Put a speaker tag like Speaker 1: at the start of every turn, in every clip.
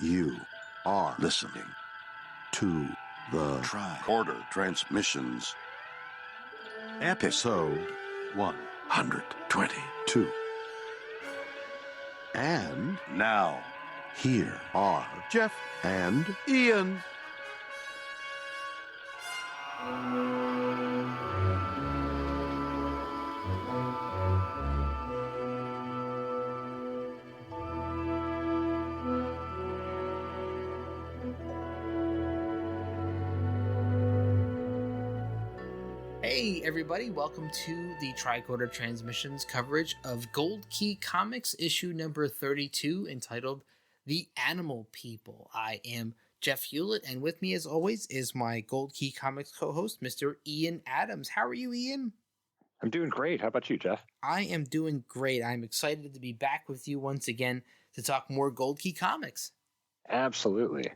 Speaker 1: You are listening to the Tricorder Transmissions, episode 122. And now, here are Jeff and Ian.
Speaker 2: Hey everybody, welcome to the Tricorder Transmissions coverage of Gold Key Comics issue number 32 entitled The Animal People. I am Jeff Hewlett, and with me as always is my Gold Key Comics co-host, Mr. Ian Adams. How are you, Ian?
Speaker 3: I'm doing great. How about you, Jeff?
Speaker 2: I am doing great. I'm excited to be back with you once again to talk more Gold Key Comics.
Speaker 3: Absolutely.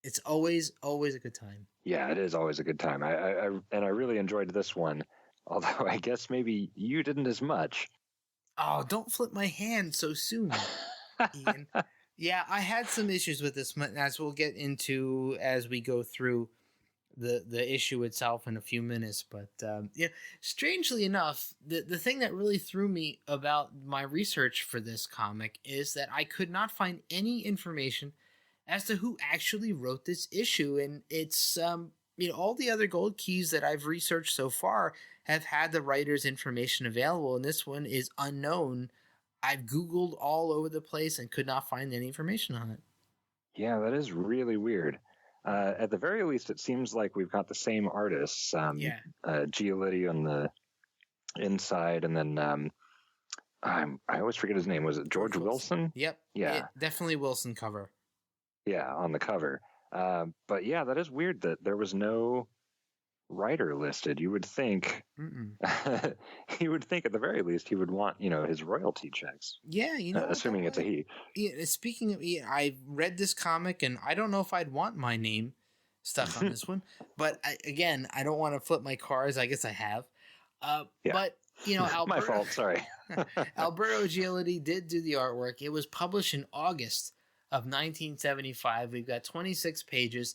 Speaker 2: It's always a good time.
Speaker 3: Yeah, it is always a good time. I really enjoyed this one, although I guess maybe you didn't as much.
Speaker 2: Oh, don't flip my hand so soon, Ian. Yeah, I had some issues with this, as we'll get into as we go through the issue itself in a few minutes. But yeah, strangely enough, the thing that really threw me about my research for this comic is that I could not find any information as to who actually wrote this issue. And it's, all the other Gold Keys that I've researched so far have had the writer's information available, and this one is unknown. I've Googled all over the place and could not find any information on it.
Speaker 3: Yeah, that is really weird. At the very least, it seems like we've got the same artists. Giolitti on the inside, and then I always forget his name. Was it George Wilson?
Speaker 2: Yep.
Speaker 3: Yeah.
Speaker 2: Definitely Wilson cover.
Speaker 3: Yeah, on the cover. But yeah, that is weird that there was no writer listed. You would think, he would think at the very least he would want, his royalty checks.
Speaker 2: Yeah,
Speaker 3: assuming it's a he.
Speaker 2: Yeah, speaking of, I read this comic and I don't know if I'd want my name stuck on this one, but I don't want to flip my cars. I guess I have. But Alberto,
Speaker 3: my fault. Sorry.
Speaker 2: Alberto Giolitti did do the artwork. It was published in August of 1975. We've got 26 pages,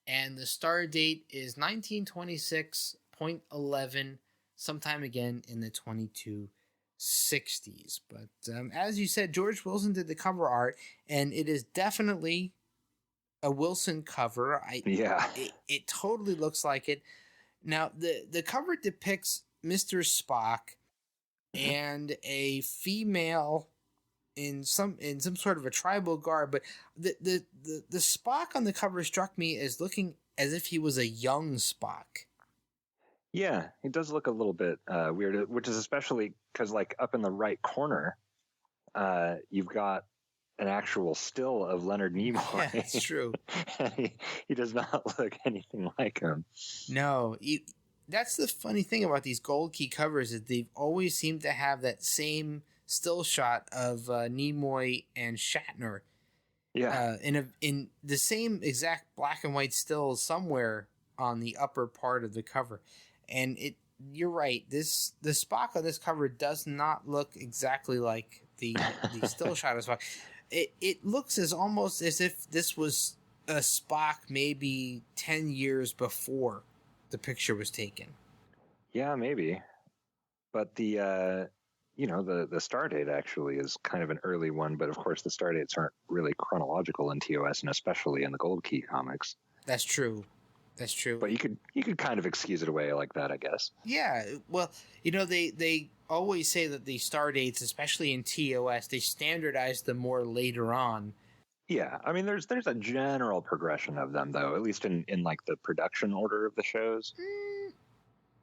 Speaker 2: and the star date is 1926.11, sometime again in the 2260s. But as you said, George Wilson did the cover art, and it is definitely a Wilson cover. It totally looks like it. Now, the cover depicts Mr. Spock and a female in some sort of a tribal garb, but the Spock on the cover struck me as looking as if he was a young Spock.
Speaker 3: Yeah, he does look a little bit weird, which is especially because, up in the right corner, you've got an actual still of Leonard Nimoy.
Speaker 2: Yeah, it's true.
Speaker 3: he does not look anything like him.
Speaker 2: No, that's the funny thing about these Gold Key covers, is they've always seemed to have that same still shot of Nimoy and Shatner.
Speaker 3: Yeah.
Speaker 2: In the same exact black and white still somewhere on the upper part of the cover. And you're right, the Spock on this cover does not look exactly like the still shot of Spock. It looks almost as if this was a Spock maybe 10 years before the picture was taken.
Speaker 3: Yeah, maybe. But the Stardate actually is kind of an early one, but of course the Stardates aren't really chronological in TOS, and especially in the Gold Key comics.
Speaker 2: That's true. But
Speaker 3: you could kind of excuse it away like that, I guess.
Speaker 2: Yeah, well, they always say that the Stardates, especially in TOS, they standardize them more later on.
Speaker 3: Yeah, I mean, there's a general progression of them, though, at least in the production order of the shows.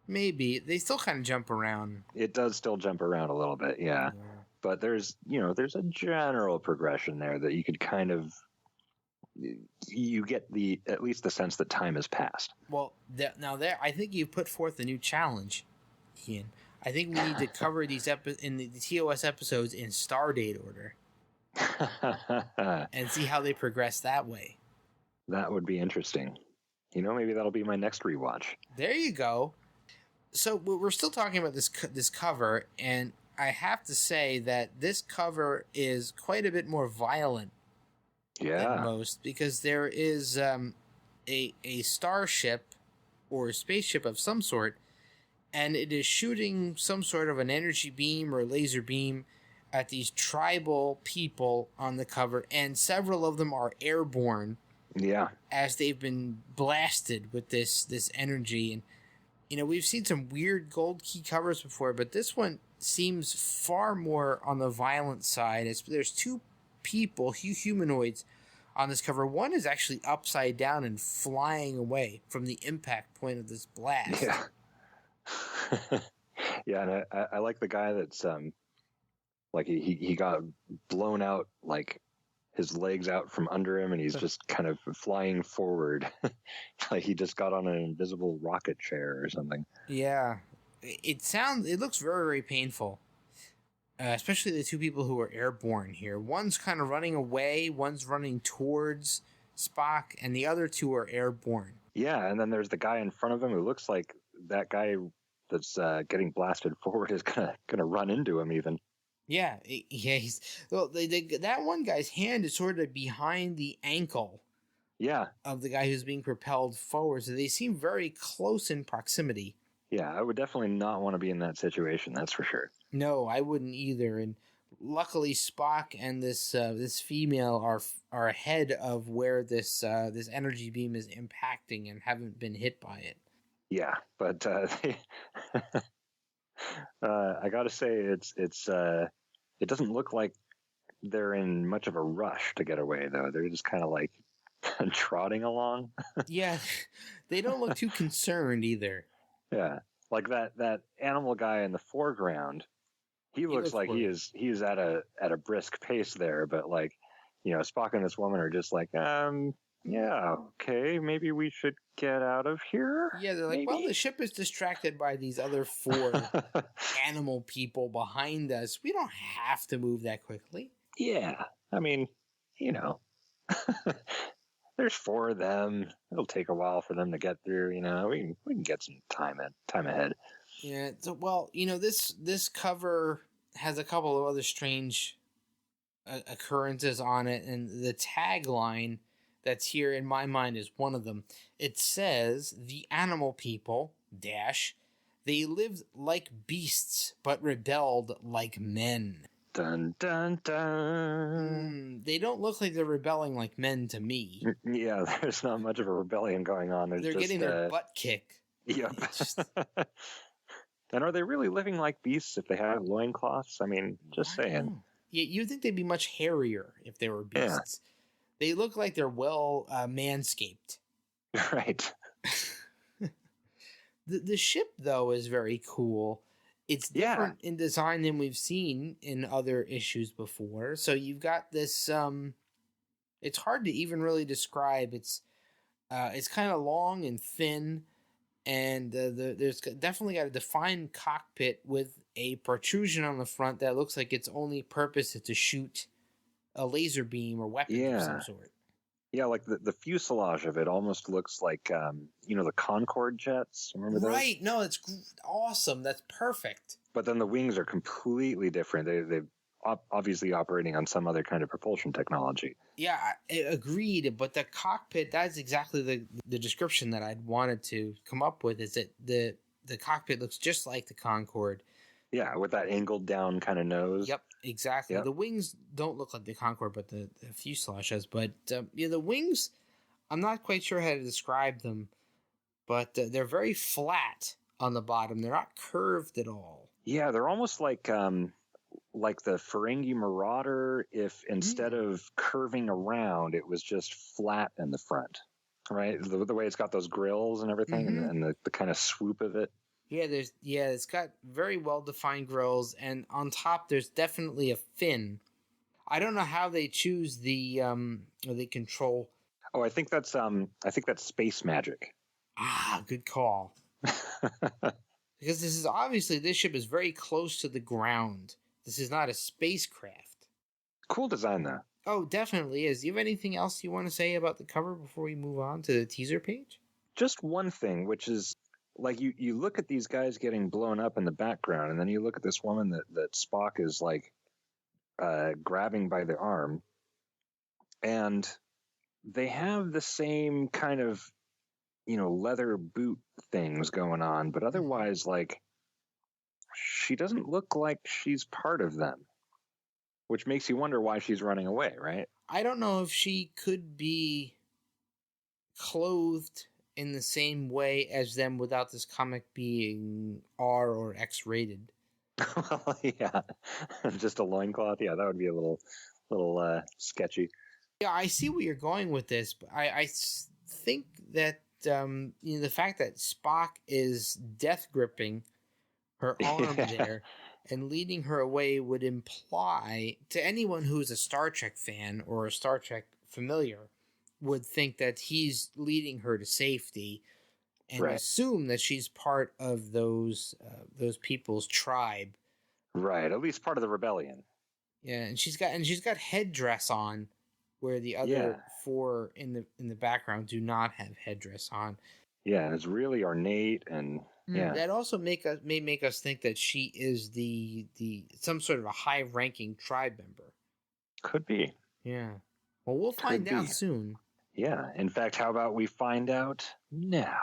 Speaker 2: Maybe. They still kind of jump around.
Speaker 3: It does still jump around a little bit, yeah. But there's a general progression there that you could kind of, you get at least the sense that time has passed.
Speaker 2: Well, I think you put forth a new challenge, Ian. I think we need to cover these in the TOS episodes in Stardate order. And see how they progress that way.
Speaker 3: That would be interesting. Maybe that'll be my next rewatch.
Speaker 2: There you go. So we're still talking about this cover, and I have to say that this cover is quite a bit more violent
Speaker 3: Yeah.
Speaker 2: most, because there is a starship or a spaceship of some sort, and it is shooting some sort of an energy beam or laser beam at these tribal people on the cover, and several of them are airborne.
Speaker 3: Yeah.
Speaker 2: As they've been blasted with this energy. And you know, we've seen some weird gold key covers before, but this one seems far more on the violent side. There's two people, humanoids, on this cover. One is actually upside down and flying away from the impact point of this blast.
Speaker 3: Yeah. Yeah, and I like the guy that's like he got blown out, like his legs out from under him, and he's just kind of flying forward. Like he just got on an invisible rocket chair or something.
Speaker 2: Yeah. It looks very, very painful. Especially the two people who are airborne here. One's kind of running away, one's running towards Spock, and the other two are airborne.
Speaker 3: Yeah, and then there's the guy in front of him who looks like that guy that's getting blasted forward is gonna run into him even.
Speaker 2: Yeah, that one guy's hand is sort of behind the ankle.
Speaker 3: Yeah.
Speaker 2: Of the guy who's being propelled forward, so they seem very close in proximity.
Speaker 3: Yeah, I would definitely not want to be in that situation. That's for sure.
Speaker 2: No, I wouldn't either. And luckily, Spock and this female are ahead of where this energy beam is impacting and haven't been hit by it.
Speaker 3: Yeah, but I got to say it doesn't look like they're in much of a rush to get away, though. They're just kind of like trotting along.
Speaker 2: Yeah, they don't look too concerned either.
Speaker 3: Yeah, like that animal guy in the foreground. He looks like he's at a brisk pace there, but like, you know, Spock and this woman are just like, yeah, okay, maybe we should get out of here.
Speaker 2: Yeah, they're like, well, the ship is distracted by these other 4 animal people behind us. We don't have to move that quickly.
Speaker 3: Yeah, I mean, you know, there's 4 of them. It'll take a while for them to get through. You know, we can get some time ahead.
Speaker 2: Yeah. So, well, you know, this cover has a couple of other strange occurrences on it, and the tagline that's here in my mind is one of them. It says, "The animal people dash they lived like beasts but rebelled like men."
Speaker 3: Dun dun dun.
Speaker 2: They don't look like they're rebelling like men to me.
Speaker 3: Yeah, there's not much of a rebellion going on.
Speaker 2: They're just getting their butt kicked.
Speaker 3: Yep. And are they really living like beasts if they have loincloths? I mean, just saying.
Speaker 2: Yeah, you'd think they'd be much hairier if they were beasts. Yeah. They look like they're well manscaped.
Speaker 3: Right.
Speaker 2: The ship, though, is very cool. It's different in design than we've seen in other issues before. So you've got this. It's hard to even really describe. It's kind of long and thin, and there's definitely got a defined cockpit with a protrusion on the front that looks like its only purpose is to shoot a laser beam or weapon of some sort.
Speaker 3: Yeah, like the fuselage of it almost looks like, you know, the Concorde jets. Remember those?
Speaker 2: Right. No, it's awesome. That's perfect. But
Speaker 3: then the wings are completely different. They're obviously operating on some other kind of propulsion technology.
Speaker 2: Yeah, agreed. But the cockpit, that's exactly the description that I'd wanted to come up with, is that the cockpit looks just like the Concorde.
Speaker 3: Yeah, with that angled down kind of nose.
Speaker 2: Yep, exactly. Yep. The wings don't look like the Concorde, but the fuselage does. But yeah, the wings, I'm not quite sure how to describe them, but they're very flat on the bottom. They're not curved at all.
Speaker 3: Yeah, they're almost like the Ferengi Marauder, if instead of curving around, it was just flat in the front, right? The way it's got those grills and everything, and the kind of swoop of it.
Speaker 2: Yeah, it's got very well defined grills, and on top there's definitely a fin. I don't know how they choose the or they control.
Speaker 3: Oh, I think that's space magic.
Speaker 2: Ah, good call. Because this ship is very close to the ground. This is not a spacecraft.
Speaker 3: Cool design, though.
Speaker 2: Oh, definitely is. Do you have anything else you want to say about the cover before we move on to the teaser page?
Speaker 3: Just one thing, which is, like, you look at these guys getting blown up in the background, and then you look at this woman that Spock is, like, grabbing by the arm, And they have the same kind of, leather boot things going on, but otherwise, like, she doesn't look like she's part of them, which makes you wonder why she's running away, right?
Speaker 2: I don't know if she could be clothed in the same way as them without this comic being R or X rated.
Speaker 3: Well, yeah, just a loincloth. Yeah, that would be a little sketchy.
Speaker 2: Yeah, I see where you're going with this, but I think that the fact that Spock is death gripping her arm there and leading her away would imply to anyone who's a Star Trek fan or a Star Trek familiar would think that he's leading her to safety and assume that she's part of those people's tribe.
Speaker 3: Right, at least part of the rebellion.
Speaker 2: Yeah, and she's got headdress on, where the other four in the background do not have headdress on.
Speaker 3: Yeah, it's really ornate, and
Speaker 2: that also may make us think that she is the some sort of a high ranking tribe member.
Speaker 3: Could be.
Speaker 2: Yeah. Well, we'll find out soon.
Speaker 3: Yeah. In fact, how about we find out now?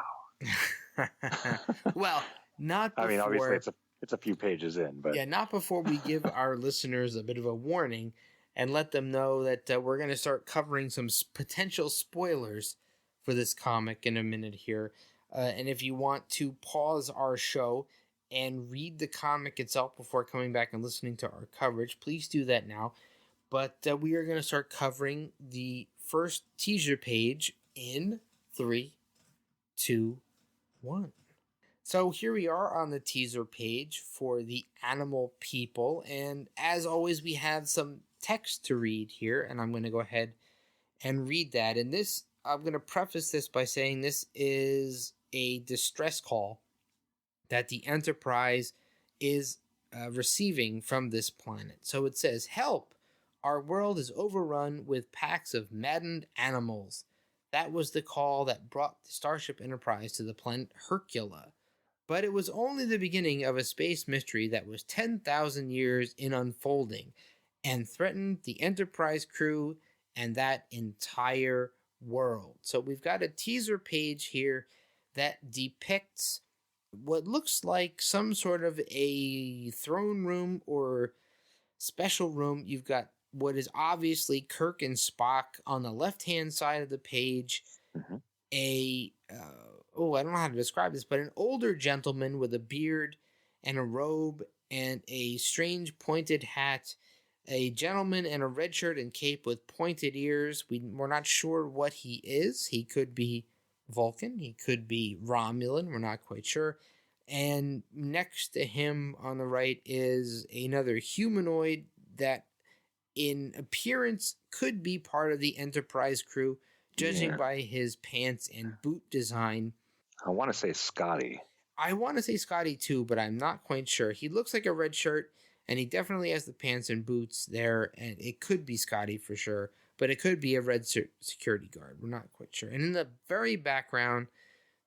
Speaker 2: Well, not before.
Speaker 3: I mean, obviously it's a few pages in, but
Speaker 2: not before we give our listeners a bit of a warning and let them know that we're going to start covering some potential spoilers for this comic in a minute here. And if you want to pause our show and read the comic itself before coming back and listening to our coverage, please do that now. But we are going to start covering the first teaser page in 3, 2, 1. So here we are on the teaser page for the animal people. And as always, we have some text to read here. And I'm going to go ahead and read that. And this, I'm going to preface this by saying this is a distress call that the Enterprise is receiving from this planet. So it says, "Help! Our world is overrun with packs of maddened animals." That was the call that brought the Starship Enterprise to the planet Hercula. But it was only the beginning of a space mystery that was 10,000 years in unfolding and threatened the Enterprise crew and that entire world. So we've got a teaser page here that depicts what looks like some sort of a throne room or special room. You've got what is obviously Kirk and Spock on the left-hand side of the page.
Speaker 3: Mm-hmm.
Speaker 2: I don't know how to describe this, but an older gentleman with a beard and a robe and a strange pointed hat. A gentleman in a red shirt and cape with pointed ears. We're not sure what he is. He could be Vulcan. He could be Romulan. We're not quite sure. And next to him on the right is another humanoid that in appearance could be part of the Enterprise crew, judging by his pants and boot design.
Speaker 3: I want to say Scotty.
Speaker 2: I want to say Scotty too, but I'm not quite sure. He looks like a red shirt, and he definitely has the pants and boots there, and it could be Scotty for sure, but it could be a red security guard. We're not quite sure. And in the very background,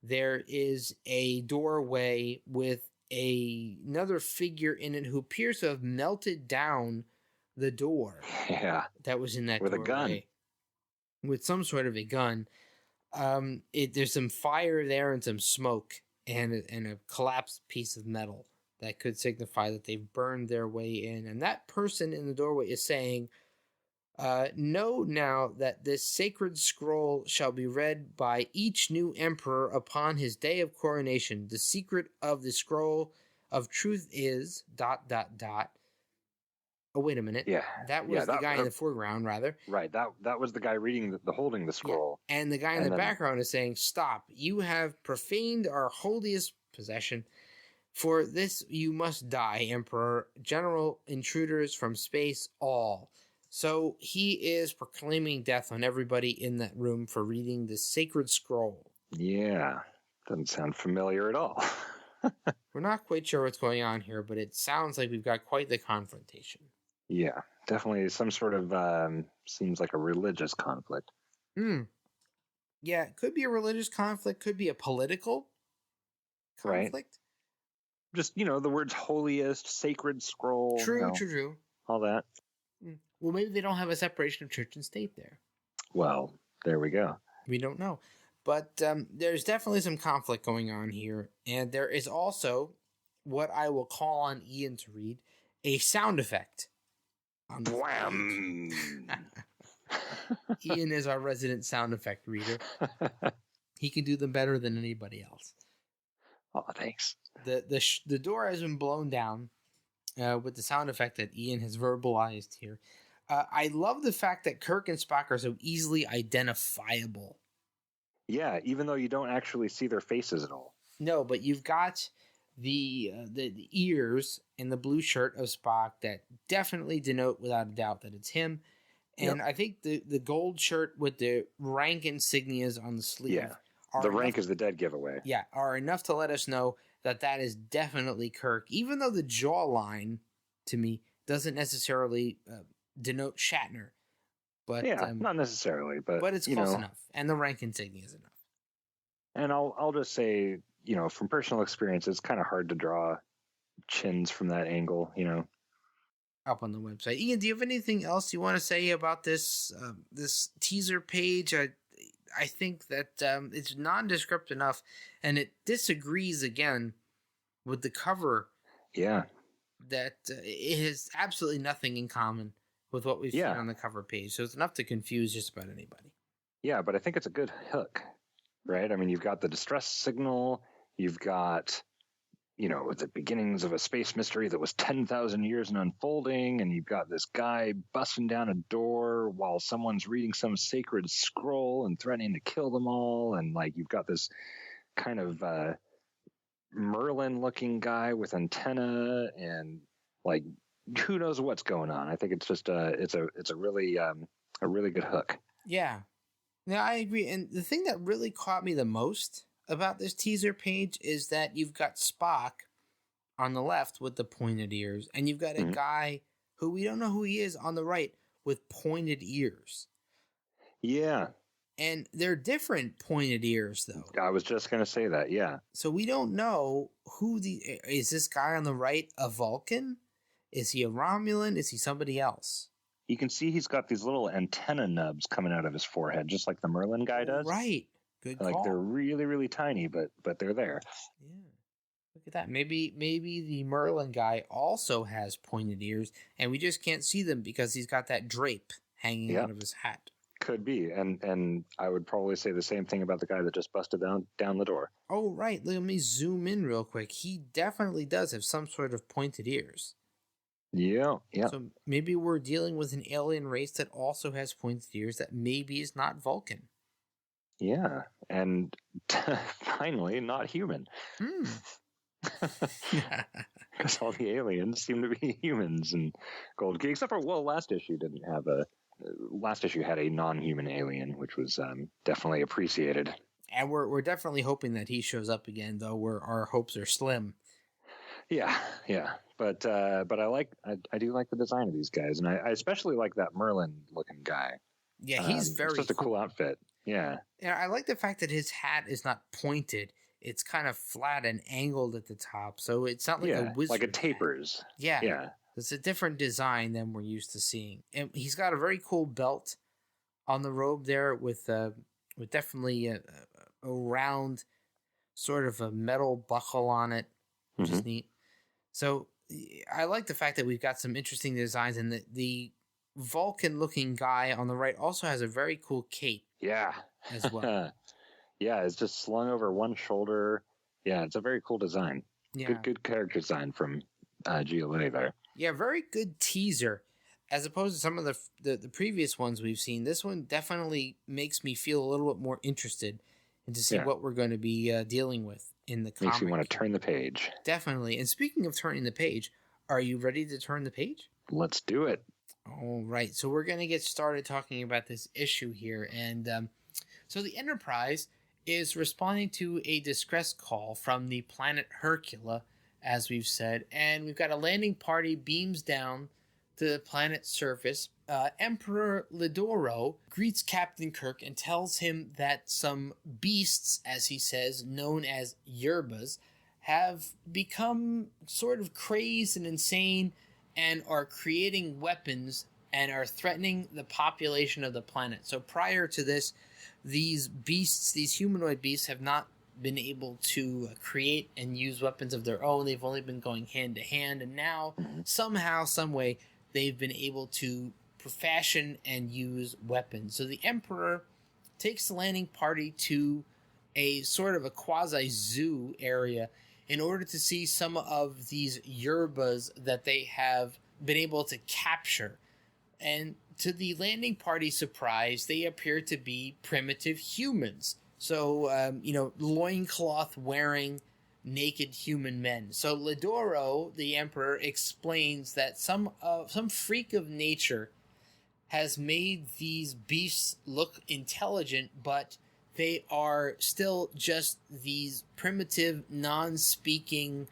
Speaker 2: there is a doorway with another figure in it who appears to have melted down the door.
Speaker 3: Yeah.
Speaker 2: That was in that
Speaker 3: with
Speaker 2: doorway.
Speaker 3: A gun.
Speaker 2: With some sort of a gun. There's some fire there and some smoke and a collapsed piece of metal that could signify that they've burned their way in. And that person in the doorway is saying, "Know now that this sacred scroll shall be read by each new emperor upon his day of coronation. The secret of the scroll of truth is ... Oh, wait a minute.
Speaker 3: Yeah.
Speaker 2: That was the guy in the foreground, rather.
Speaker 3: Right. That was the guy reading the holding the scroll.
Speaker 2: Yeah. And the guy in the background is saying, "Stop. You have profaned our holiest possession. For this you must die, Emperor. General intruders from space, all." So he is proclaiming death on everybody in that room for reading the sacred scroll.
Speaker 3: Yeah. Doesn't sound familiar at all.
Speaker 2: We're not quite sure what's going on here, but it sounds like we've got quite the confrontation.
Speaker 3: Yeah, definitely some sort of, seems like a religious conflict.
Speaker 2: Yeah, it could be a religious conflict, could be a political conflict.
Speaker 3: Right. Just, the words holiest, sacred scroll.
Speaker 2: True.
Speaker 3: All that.
Speaker 2: Well, maybe they don't have a separation of church and state there.
Speaker 3: Well, there we go.
Speaker 2: We don't know. But there's definitely some conflict going on here. And there is also what I will call on Ian to read a sound effect on this
Speaker 3: Blam!
Speaker 2: Ian is our resident sound effect reader. He can do them better than anybody else.
Speaker 3: Oh, thanks.
Speaker 2: The door has been blown down with the sound effect that Ian has verbalized here. I love the fact that Kirk and Spock are so easily identifiable.
Speaker 3: Yeah, even though you don't actually see their faces at all.
Speaker 2: No, but you've got the ears and the blue shirt of Spock that definitely denote without a doubt that it's him. And I think the gold shirt with the rank insignias on the sleeve.
Speaker 3: Yeah, the rank is the dead giveaway.
Speaker 2: Yeah, are enough to let us know that that is definitely Kirk, even though the jawline, to me, doesn't necessarily denote Shatner. But
Speaker 3: yeah, not necessarily, but
Speaker 2: it's close enough, and the rank insignia is enough. And
Speaker 3: I'll just say, from personal experience, it's kind of hard to draw chins from that angle,
Speaker 2: Up on the website. Ian, do you have anything else you want to say about this this teaser page? I think that it's nondescript enough, and it disagrees again with the cover.
Speaker 3: Yeah,
Speaker 2: that it has absolutely nothing in common with what we've seen on the cover page. So it's enough to confuse just about anybody.
Speaker 3: Yeah, but I think it's a good hook, right? I mean, you've got the distress signal, you've got, the beginnings of a space mystery that was 10,000 years in unfolding, and you've got this guy busting down a door while someone's reading some sacred scroll and threatening to kill them all, and you've got this kind of Merlin-looking guy with antenna, and who knows what's going on. I think it's just it's a really good hook.
Speaker 2: Yeah, I agree. And the thing that really caught me the most about this teaser page is that you've got Spock on the left with the pointed ears, and you've got a guy who we don't know who he is on the right with pointed ears.
Speaker 3: Yeah.
Speaker 2: And they're different pointed ears, though.
Speaker 3: I was just going to say that, yeah.
Speaker 2: So we don't know is this guy on the right a Vulcan? Is he a Romulan? Is he somebody else?
Speaker 3: You can see he's got these little antenna nubs coming out of his forehead, just like the Merlin guy does.
Speaker 2: Right. Good call.
Speaker 3: They're really, really tiny, but they're there.
Speaker 2: Yeah. Look at that. Maybe the Merlin guy also has pointed ears, and we just can't see them because he's got that drape hanging out of his hat.
Speaker 3: Could be, and I would probably say the same thing about the guy that just busted down the door.
Speaker 2: Oh, right. Let me zoom in real quick. He definitely does have some sort of pointed ears.
Speaker 3: Yeah.
Speaker 2: So maybe we're dealing with an alien race that also has pointed ears that maybe is not Vulcan.
Speaker 3: Yeah, and finally, not human. Because all the aliens seem to be humans and gold. Except for, last issue didn't have last issue had a non-human alien, which was definitely appreciated.
Speaker 2: And we're definitely hoping that he shows up again, though our hopes are slim.
Speaker 3: Yeah. But I do like the design of these guys, and I especially like that Merlin-looking guy.
Speaker 2: Yeah, he's very
Speaker 3: it's just a cool outfit. Yeah.
Speaker 2: Yeah, I like the fact that his hat is not pointed. It's kind of flat and angled at the top, so it's not like a wizard.
Speaker 3: Like it tapers.
Speaker 2: Hat. Yeah. It's a different design than we're used to seeing. And he's got a very cool belt on the robe there with definitely a round sort of a metal buckle on it, which is neat. So I like the fact that we've got some interesting designs, and the Vulcan-looking guy on the right also has a very cool cape.
Speaker 3: Yeah.
Speaker 2: As well.
Speaker 3: Yeah, it's just slung over one shoulder. Yeah, it's a very cool design. Yeah. Good character design from Giolitti there.
Speaker 2: Yeah, very good teaser. As opposed to some of the previous ones we've seen, this one definitely makes me feel a little bit more interested and to see what we're going to be dealing with in the comic.
Speaker 3: Makes you want to turn the page.
Speaker 2: Definitely. And speaking of turning the page, are you ready to turn the page?
Speaker 3: Let's do it.
Speaker 2: All right. So we're going to get started talking about this issue here. And so the Enterprise is responding to a distress call from the planet Hercula, as we've said. And we've got a landing party beams down to the planet's surface. Emperor Lidoro greets Captain Kirk and tells him that some beasts, as he says, known as yerbas, have become sort of crazed and insane and are creating weapons and are threatening the population of the planet. So prior to this, these beasts, these humanoid beasts, have not been able to create and use weapons of their own. They've only been going hand to hand, and now somehow, some way, they've been able to fashion and use weapons. So the Emperor takes the landing party to a sort of a quasi-zoo area in order to see some of these yerbas that they have been able to capture. And to the landing party's surprise, they appear to be primitive humans. So, loincloth wearing naked human men. So Ledoro, the Emperor, explains that some freak of nature has made these beasts look intelligent, but they are still just these primitive, non-speaking,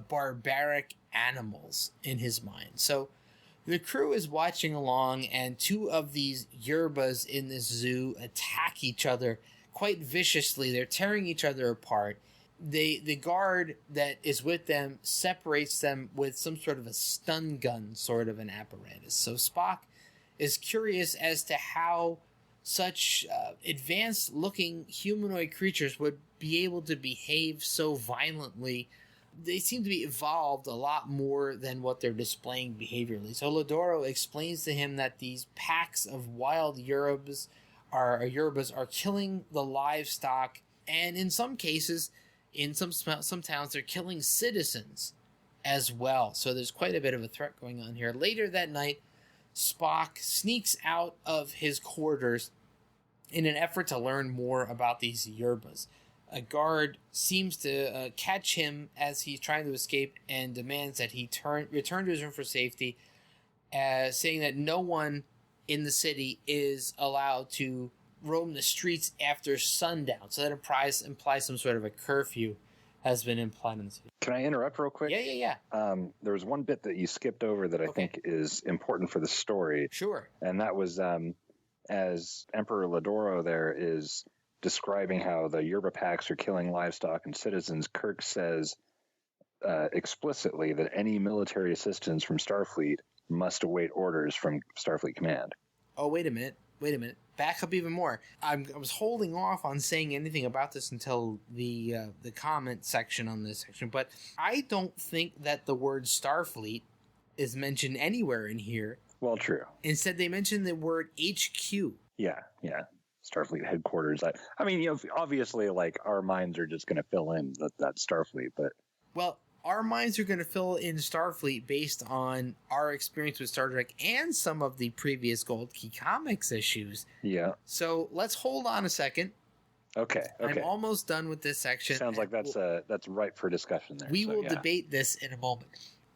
Speaker 2: barbaric animals in his mind. So the crew is watching along, and two of these yerbas in this zoo attack each other quite viciously. They're tearing each other apart. The guard that is with them separates them with some sort of a stun gun sort of an apparatus. So Spock is curious as to how such advanced looking humanoid creatures would be able to behave so violently. They seem to be evolved a lot more than what they're displaying behaviorally. So Ledoro explains to him that these packs of wild yerbas are killing the livestock, and in some cases, in some towns, they're killing citizens as well. So there's quite a bit of a threat going on here. Later that night, Spock sneaks out of his quarters in an effort to learn more about these yerbas. A guard seems to catch him as he's trying to escape and demands that he return to his room for safety, saying that no one in the city is allowed to roam the streets after sundown. So that implies some sort of a curfew has been implied in the city.
Speaker 3: Can I interrupt real quick?
Speaker 2: Yeah.
Speaker 3: There was one bit that you skipped over that I think is important for the story.
Speaker 2: Sure.
Speaker 3: And that was as Emperor Ledoro there is describing how the yerba packs are killing livestock and citizens, Kirk says explicitly that any military assistance from Starfleet must await orders from Starfleet Command.
Speaker 2: Oh, wait a minute. Back up even more. I was holding off on saying anything about this until the comment section on this section, but I don't think that the word Starfleet is mentioned anywhere in here.
Speaker 3: Well, true.
Speaker 2: Instead, they mention the word HQ.
Speaker 3: Yeah. Starfleet headquarters. I mean, obviously, like, our minds are just going to fill in that Starfleet, but...
Speaker 2: Well, our minds are going to fill in Starfleet based on our experience with Star Trek and some of the previous Gold Key Comics issues.
Speaker 3: Yeah.
Speaker 2: So let's hold on a second.
Speaker 3: Okay.
Speaker 2: I'm almost done with this section.
Speaker 3: Sounds like that's ripe for discussion there.
Speaker 2: We will debate this in a moment.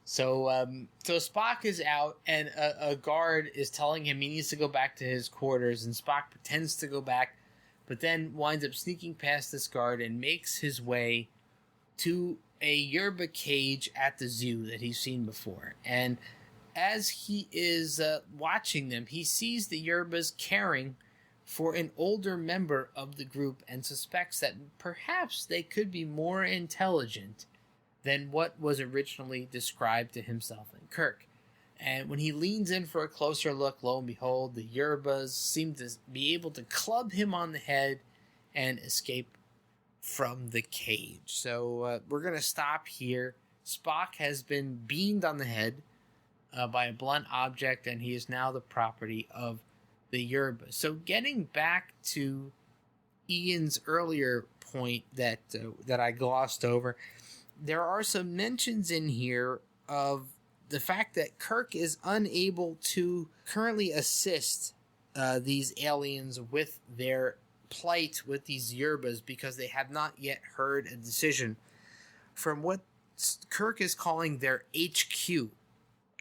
Speaker 2: So Spock is out, and a guard is telling him he needs to go back to his quarters, and Spock pretends to go back, but then winds up sneaking past this guard and makes his way to a yerba cage at the zoo that he's seen before. And as he is watching them, he sees the yerbas caring for an older member of the group and suspects that perhaps they could be more intelligent than what was originally described to himself and Kirk. And when he leans in for a closer look, lo and behold, the yerbas seem to be able to club him on the head and escape from the cage. So we're going to stop here. Spock has been beamed on the head by a blunt object, and he is now the property of the yerba. So getting back to Ian's earlier point that I glossed over, there are some mentions in here of the fact that Kirk is unable to currently assist these aliens with their plight with these yerbas because they have not yet heard a decision from what Kirk is calling their HQ.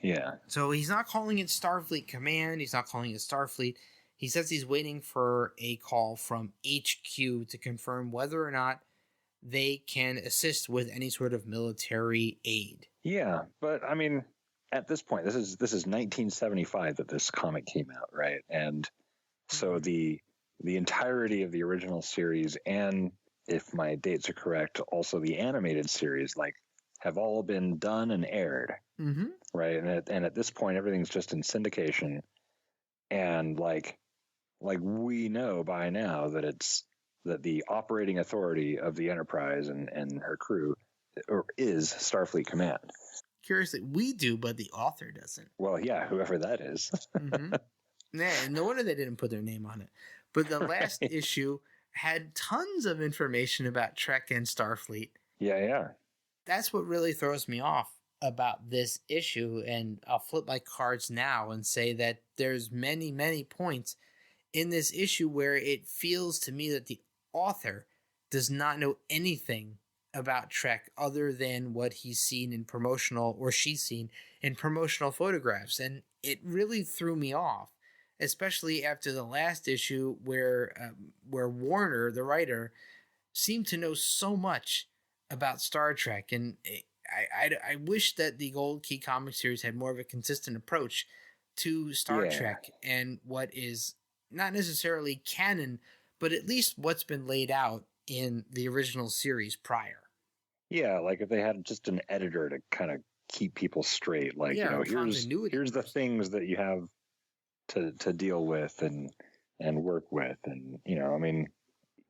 Speaker 3: Yeah.
Speaker 2: So he's not calling it Starfleet Command. He's not calling it Starfleet. He says he's waiting for a call from HQ to confirm whether or not they can assist with any sort of military aid.
Speaker 3: Yeah, but I mean, at this point, this is 1975 that this comic came out, right? And so the entirety of the original series, and if my dates are correct, also the animated series, like, have all been done and aired, right? And at this point, everything's just in syndication, and like we know by now that the operating authority of the Enterprise and her crew is Starfleet Command.
Speaker 2: Curiously, we do, but the author doesn't.
Speaker 3: Well, yeah, whoever that is.
Speaker 2: Yeah, no wonder they didn't put their name on it. But the last issue had tons of information about Trek and Starfleet.
Speaker 3: Yeah.
Speaker 2: That's what really throws me off about this issue, and I'll flip my cards now and say that there's many, many points in this issue where it feels to me that the author does not know anything about Trek other than what he's seen in promotional, or she's seen in promotional photographs. And it really threw me off, especially after the last issue where Warner, the writer, seemed to know so much about Star Trek. And I wish that the Gold Key comic series had more of a consistent approach to Star Trek and what is not necessarily canon, but at least what's been laid out in the original series prior.
Speaker 3: Yeah, like if they had just an editor to kind of keep people straight, like, here's the things that you have to deal with and work with. And, I mean,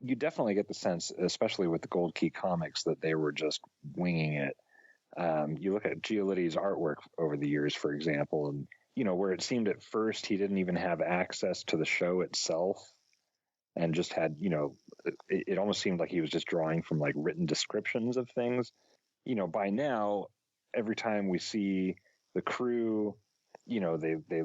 Speaker 3: you definitely get the sense, especially with the Gold Key comics, that they were just winging it. You look at Giolitti's artwork over the years, for example, and, where it seemed at first he didn't even have access to the show itself and just had, it almost seemed like he was just drawing from like written descriptions of things. By now, every time we see the crew, they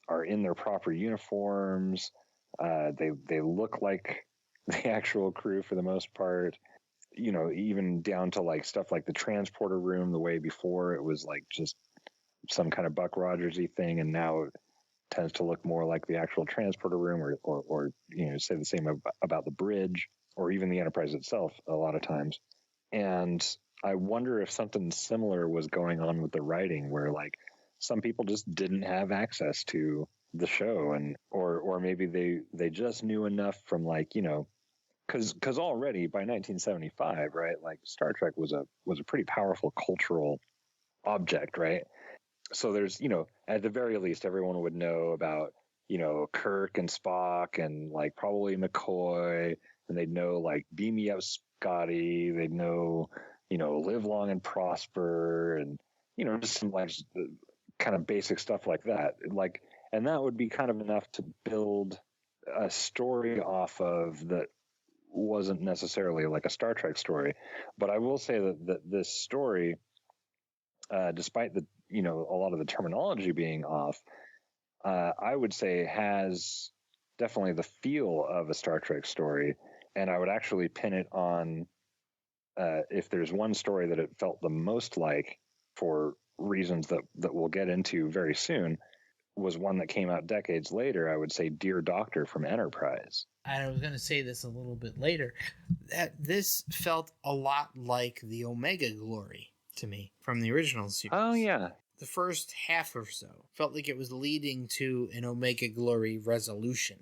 Speaker 3: are in their proper uniforms. They look like the actual crew for the most part, even down to like stuff like the transporter room. The way before it was like just some kind of Buck Rogers-y thing, and now it tends to look more like the actual transporter room, or say the same about the bridge, or even the Enterprise itself a lot of times. And I wonder if something similar was going on with the writing, where like some people just didn't have access to the show, and or maybe they just knew enough from like, because already by 1975, right, like Star Trek was a pretty powerful cultural object, right? So there's, at the very least, everyone would know about, Kirk and Spock and like probably McCoy, and they'd know like beam me up Scotty, they'd know, live long and prosper, and, just some like kind of basic stuff like that. Like, and that would be kind of enough to build a story off of that wasn't necessarily like a Star Trek story. But I will say that this story, despite the, a lot of the terminology being off, I would say has definitely the feel of a Star Trek story. And I would actually pin it on, if there's one story that it felt the most like, for reasons that we'll get into very soon, was one that came out decades later. I would say Dear Doctor from Enterprise.
Speaker 2: I was going to say this a little bit later, that this felt a lot like the Omega Glory to me from the original series.
Speaker 3: Oh, yeah.
Speaker 2: The first half or so felt like it was leading to an Omega Glory resolution.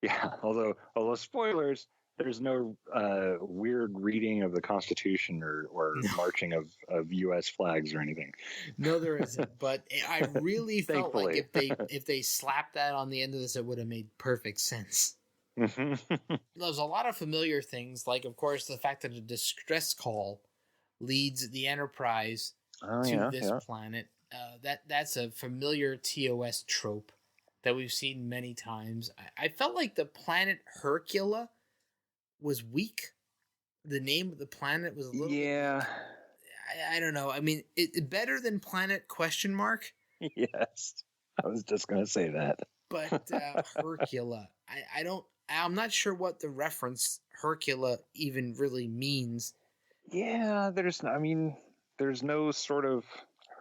Speaker 3: Yeah, although spoilers, there's no weird reading of the Constitution or marching of U.S. flags or anything.
Speaker 2: No, there isn't. But I really felt like if they slapped that on the end of this, it would have made perfect sense. There's a lot of familiar things, like, of course, the fact that a distress call leads the Enterprise to this planet. That's a familiar TOS trope that we've seen many times. I felt like the planet Hercula was weak. The name of the planet was a little bit weak. I don't know. I mean, it better than Planet ?
Speaker 3: Yes, I was just going to say that.
Speaker 2: But Hercula, I'm not sure what the reference Hercula even really means.
Speaker 3: Yeah, there's no sort of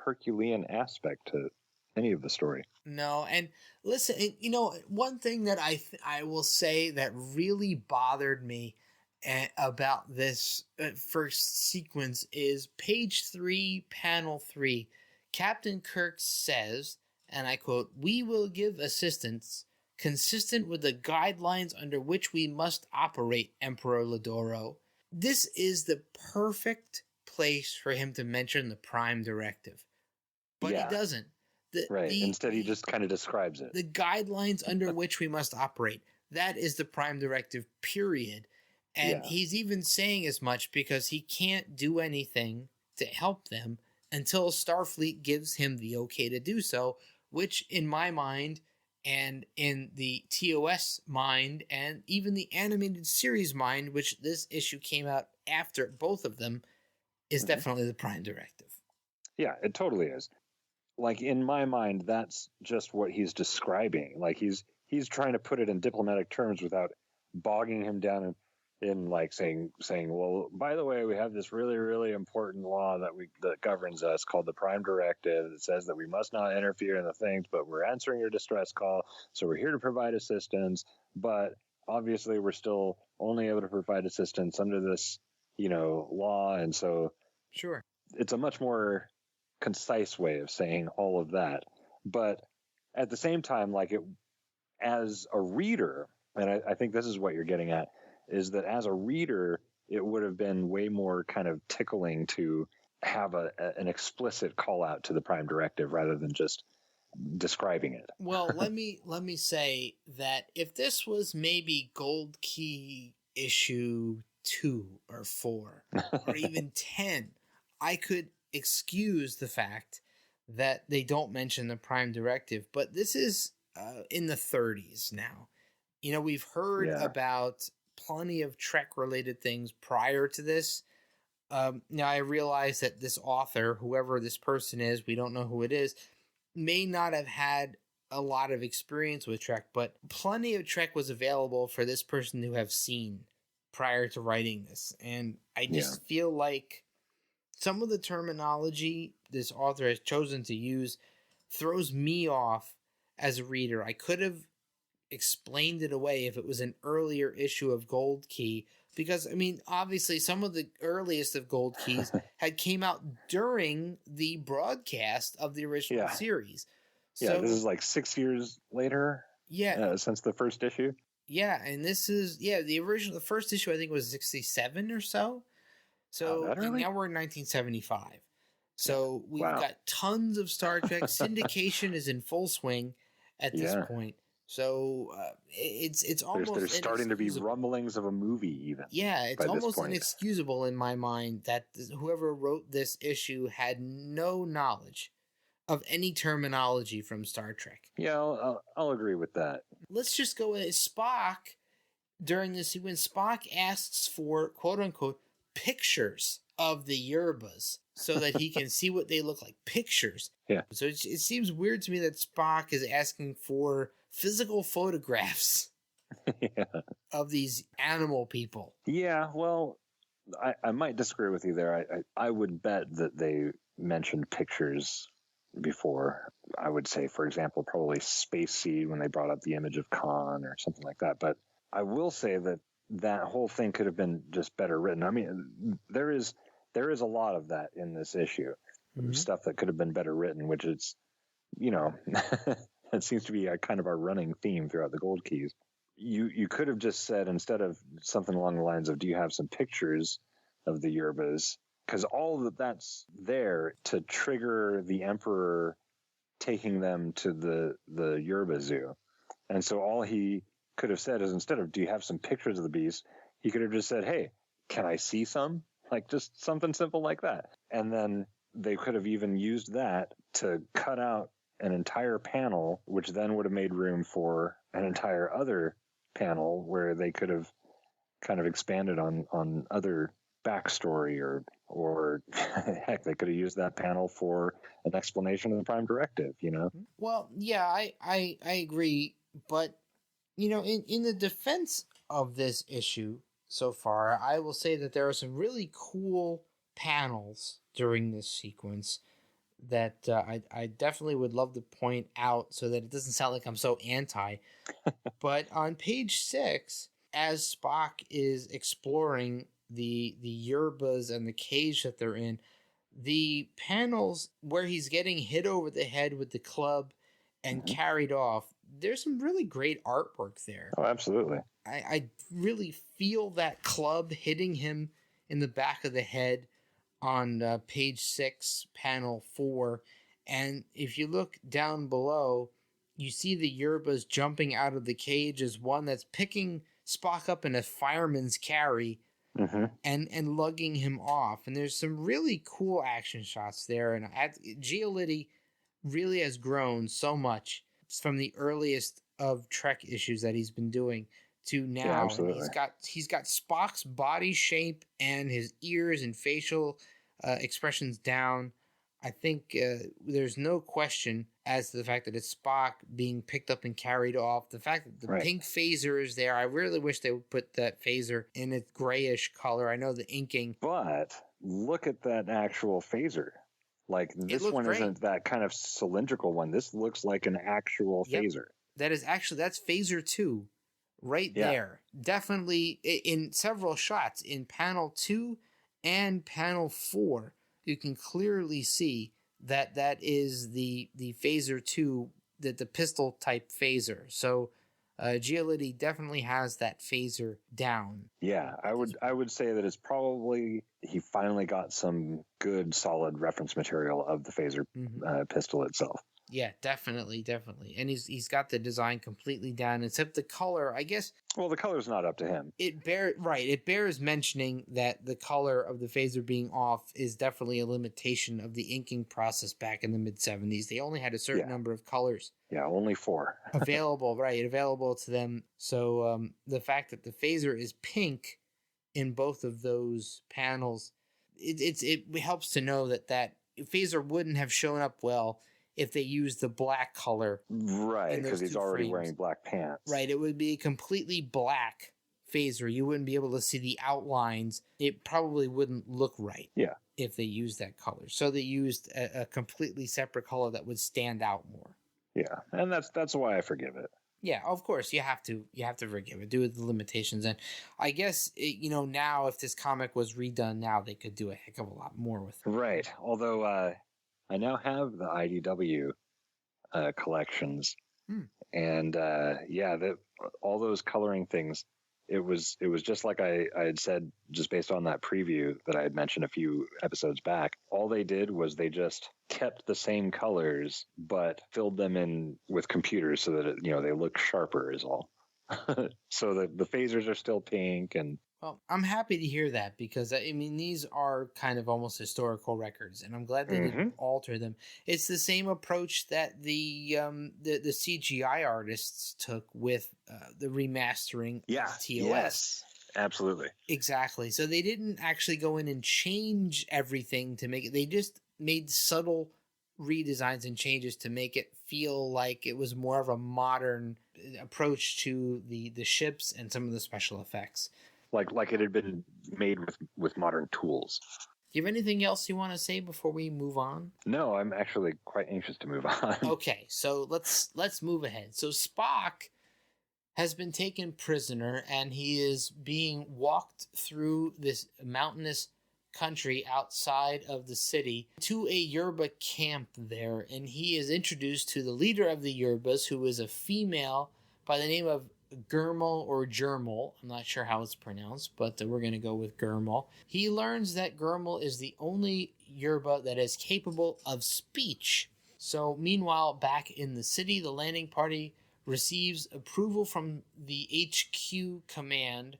Speaker 3: Herculean aspect to any of the story.
Speaker 2: No, and listen, one thing that I will say that really bothered me about this first sequence is page 3, panel 3. Captain Kirk says, and I quote, "We will give assistance consistent with the guidelines under which we must operate, Emperor Ladoro." This is the perfect place for him to mention the Prime Directive. But he doesn't.
Speaker 3: Instead, he just kind of describes it.
Speaker 2: The guidelines under which we must operate. That is the Prime Directive, period. And he's even saying as much because he can't do anything to help them until Starfleet gives him the okay to do so, which in my mind and in the TOS mind and even the animated series mind, which this issue came out after both of them, is definitely the Prime Directive.
Speaker 3: Yeah, it totally is. Like, in my mind, that's just what he's describing. Like, he's trying to put it in diplomatic terms without bogging him down in like saying, well, by the way, we have this really, really important law that governs us called the Prime Directive. That says that we must not interfere in the things, but we're answering your distress call, so we're here to provide assistance. But obviously, we're still only able to provide assistance under this, law, and so it's a much more concise way of saying all of that. But at the same time, like, it, as a reader, and I think this is what you're getting at, is that as a reader, it would have been way more kind of tickling to have an explicit call out to the Prime Directive rather than just describing it.
Speaker 2: Well, let me say that if this was maybe Gold Key issue 2 or 4 or even 10, I could excuse the fact that they don't mention the Prime Directive, but this is in the 30s now. We've heard about plenty of Trek-related things prior to this. Now, I realize that this author, whoever this person is, we don't know who it is, may not have had a lot of experience with Trek, but plenty of Trek was available for this person to have seen prior to writing this. And I just feel like some of the terminology this author has chosen to use throws me off as a reader. I could have explained it away if it was an earlier issue of Gold Key, because obviously some of the earliest of Gold Keys had came out during the broadcast of the original series. So
Speaker 3: this is like 6 years later. Since the first issue. And this is the first issue I think was 67 or so. So now we're in 1975. So we've got tons of Star Trek. Syndication is in full swing at this point. So it's almost there's starting to be rumblings of a movie even.
Speaker 2: Yeah, it's almost inexcusable in my mind that whoever wrote this issue had no knowledge of any terminology from Star Trek.
Speaker 3: Yeah, I'll agree with that.
Speaker 2: Let's just go with Spock. During this sequence, Spock asks for, quote unquote, pictures of the yerbas so that he can see what they look like. Pictures.
Speaker 3: Yeah.
Speaker 2: So it seems weird to me that Spock is asking for physical photographs of these animal people.
Speaker 3: Yeah, well, I might disagree with you there. I would bet that they mentioned pictures before. I would say, for example, probably Space Seed when they brought up the image of Khan or something like that. But I will say that whole thing could have been just better written. I mean, there is a lot of that in this issue, stuff that could have been better written, which is, it seems to be a kind of our running theme throughout the Gold Keys. You could have just said, instead of something along the lines of, do you have some pictures of the yerbas? Because all of that's there to trigger the Emperor taking them to the Yerba Zoo. And so all he could have said is, instead of, do you have some pictures of the beast? He could have just said, hey, can I see some? Like, just something simple like that. And then they could have even used that to cut out an entire panel, which then would have made room for an entire other panel where they could have kind of expanded on other backstory or heck, they could have used that panel for an explanation of the Prime Directive,
Speaker 2: Well, yeah, I agree. But, in the defense of this issue so far, I will say that there are some really cool panels during this sequence that I definitely would love to point out so that it doesn't sound like I'm so anti. But on page 6, as Spock is exploring the yerbas and the cage that they're in, the panels where he's getting hit over the head with the club and carried off, there's some really great artwork there.
Speaker 3: Oh, absolutely.
Speaker 2: I really feel that club hitting him in the back of the head. on page 6, panel 4. And if you look down below, you see the Yerbas jumping out of the cage as one that's picking Spock up in a fireman's carry and lugging him off. And there's some really cool action shots there. And Giolitti really has grown so much from the earliest of Trek issues that he's been doing to now.
Speaker 3: Yeah, absolutely.
Speaker 2: And he's got Spock's body shape and his ears and facial expressions down. I think there's no question as to the fact that it's Spock being picked up and carried off. The fact that the pink phaser is there. I really wish they would put that phaser in its grayish color. I know the inking.
Speaker 3: But look at that actual phaser. Like, this one isn't that kind of cylindrical one. This looks like an actual phaser.
Speaker 2: That's phaser 2 right there. Definitely in several shots. In panel 2 and panel 4, you can clearly see that is the phaser 2, the pistol type phaser. So Giolitti definitely has that phaser down.
Speaker 3: Yeah, I would say that it's probably he finally got some good solid reference material of the phaser pistol itself.
Speaker 2: Yeah, definitely. And he's got the design completely down, except the color, I guess.
Speaker 3: Well, the color's not up to him.
Speaker 2: It bears mentioning that the color of the phaser being off is definitely a limitation of the inking process back in the mid-70s. They only had a certain number of colors.
Speaker 3: Yeah, only 4.
Speaker 2: available to them. So the fact that the phaser is pink in both of those panels, it helps to know that phaser wouldn't have shown up well if they used the black color.
Speaker 3: Right, because he's already wearing black pants.
Speaker 2: Right, it would be a completely black phaser. You wouldn't be able to see the outlines. It probably wouldn't look right if they used that color. So they used a completely separate color that would stand out more.
Speaker 3: Yeah, and that's why I forgive it.
Speaker 2: Yeah, of course, you have to forgive it, due to the limitations. And I guess, now if this comic was redone now, they could do a heck of a lot more with it.
Speaker 3: Right, although I now have the IDW collections, and all those coloring things. It was just like I had said, just based on that preview that I had mentioned a few episodes back. All they did was they just kept the same colors, but filled them in with computers so that they look sharper is all. So the phasers are still pink and.
Speaker 2: Well, I'm happy to hear that because, these are kind of almost historical records, and I'm glad they didn't alter them. It's the same approach that the CGI artists took with the remastering of TOS.
Speaker 3: Yes, absolutely.
Speaker 2: Exactly. So they didn't actually go in and change everything to make it. They just made subtle redesigns and changes to make it feel like it was more of a modern approach to the ships and some of the special effects.
Speaker 3: Like it had been made with modern tools.
Speaker 2: Do you have anything else you want to say before we move on?
Speaker 3: No, I'm actually quite anxious to move on.
Speaker 2: Okay, so let's move ahead. So Spock has been taken prisoner, and he is being walked through this mountainous country outside of the city to a Yerba camp there, and he is introduced to the leader of the Yerbas, who is a female by the name of Gurmal or Germal. I'm not sure how it's pronounced, but we're going to go with Gurmal. He learns that Gurmal is the only Yerba that is capable of speech. So meanwhile, back in the city, the landing party receives approval from the HQ command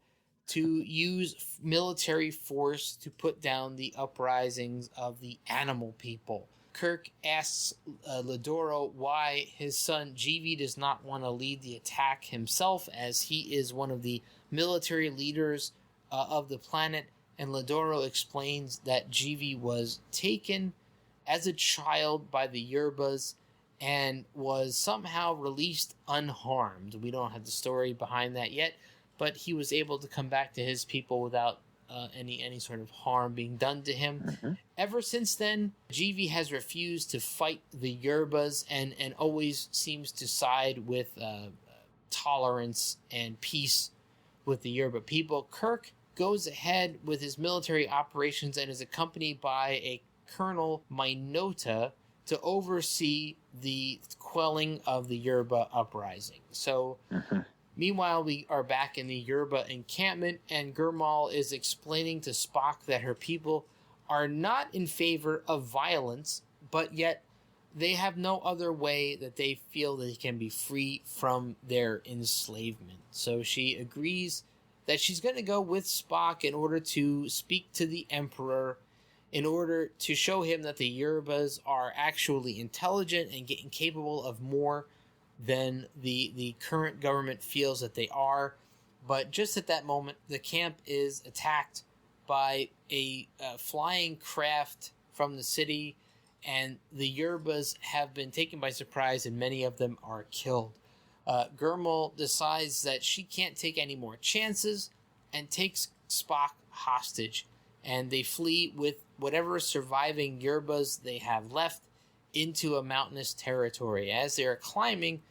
Speaker 2: to use military force to put down the uprisings of the animal people. Kirk asks Ladoro why his son GV does not want to lead the attack himself, as he is one of the military leaders of the planet, and Ladoro explains that GV was taken as a child by the Yerbas and was somehow released unharmed. We don't have the story behind that yet, but he was able to come back to his people without any sort of harm being done to him. Mm-hmm. Ever since then, GV has refused to fight the Yerbas and always seems to side with tolerance and peace with the Yerba people. Kirk goes ahead with his military operations and is accompanied by a Colonel Minota to oversee the quelling of the Yerba uprising. So... Mm-hmm. Meanwhile, we are back in the Yerba encampment, and Gurmal is explaining to Spock that her people are not in favor of violence, but yet they have no other way that they feel they can be free from their enslavement. So she agrees that she's going to go with Spock in order to speak to the Emperor, in order to show him that the Yerbas are actually intelligent and getting capable of more than the current government feels that they are. But just at that moment, the camp is attacked by a flying craft from the city, and the Yerbas have been taken by surprise, and many of them are killed. Gurmel decides that she can't take any more chances and takes Spock hostage, and they flee with whatever surviving Yerbas they have left into a mountainous territory. As they are climbing,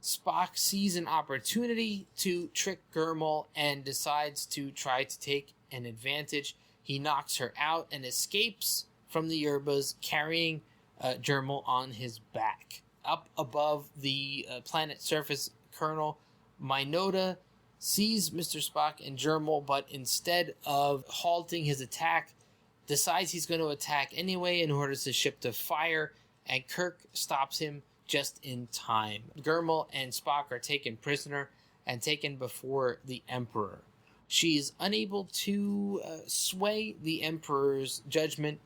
Speaker 2: Spock sees an opportunity to trick Gurmel and decides to try to take an advantage. He knocks her out and escapes from the Yerbas, carrying Gurmel on his back. Up above the planet surface, Colonel Minota sees Mr. Spock and Gurmel, but instead of halting his attack, decides he's going to attack anyway and orders the ship to fire, and Kirk stops him just in time. Gurmel and Spock are taken prisoner and taken before the Emperor. She's unable to sway the Emperor's judgment.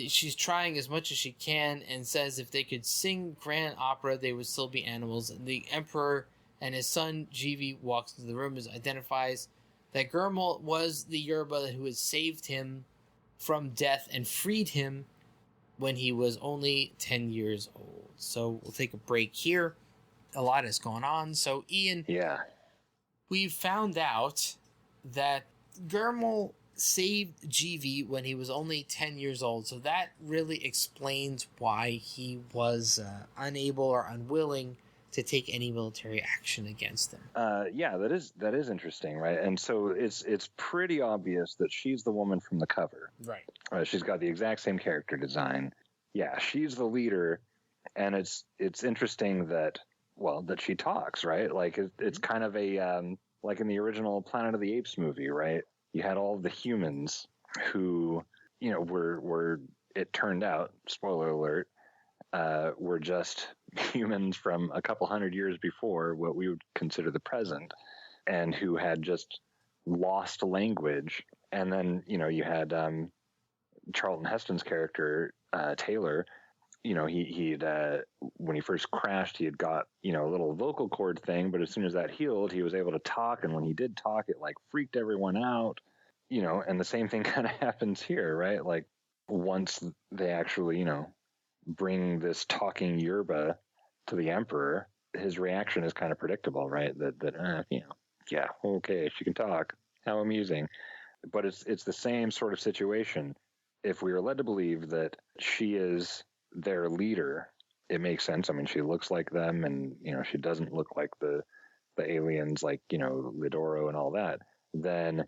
Speaker 2: She's trying as much as she can and says if they could sing grand opera, they would still be animals. The Emperor and his son, Jivi, walks into the room and identifies that Gurmel was the Yerba who had saved him from death and freed him when he was only 10 years old. So we'll take a break here. A lot has gone on. So, Ian, we've found out that Gurmel saved GV when he was only 10 years old. So that really explains why he was unable or unwilling to take any military action against them.
Speaker 3: That is interesting, right? And so it's pretty obvious that she's the woman from the cover.
Speaker 2: Right.
Speaker 3: She's got the exact same character design. Yeah, she's the leader, and it's interesting that she talks, right? Like it's kind of a like in the original Planet of the Apes movie, right? You had all the humans who, were it turned out, spoiler alert, were just humans from a couple hundred years before what we would consider the present, and who had just lost language. And then, you had Charlton Heston's character, Taylor. He'd when he first crashed, he had got, a little vocal cord thing, but as soon as that healed, he was able to talk. And when he did talk, it like freaked everyone out, and the same thing kind of happens here, right? Like once they actually, bring this talking Yerba to the Emperor, his reaction is kind of predictable, right? Yeah, okay, she can talk. How amusing. But it's the same sort of situation. If we are led to believe that she is their leader, it makes sense. I mean, she looks like them, and she doesn't look like the aliens, like Lidoro and all that. Then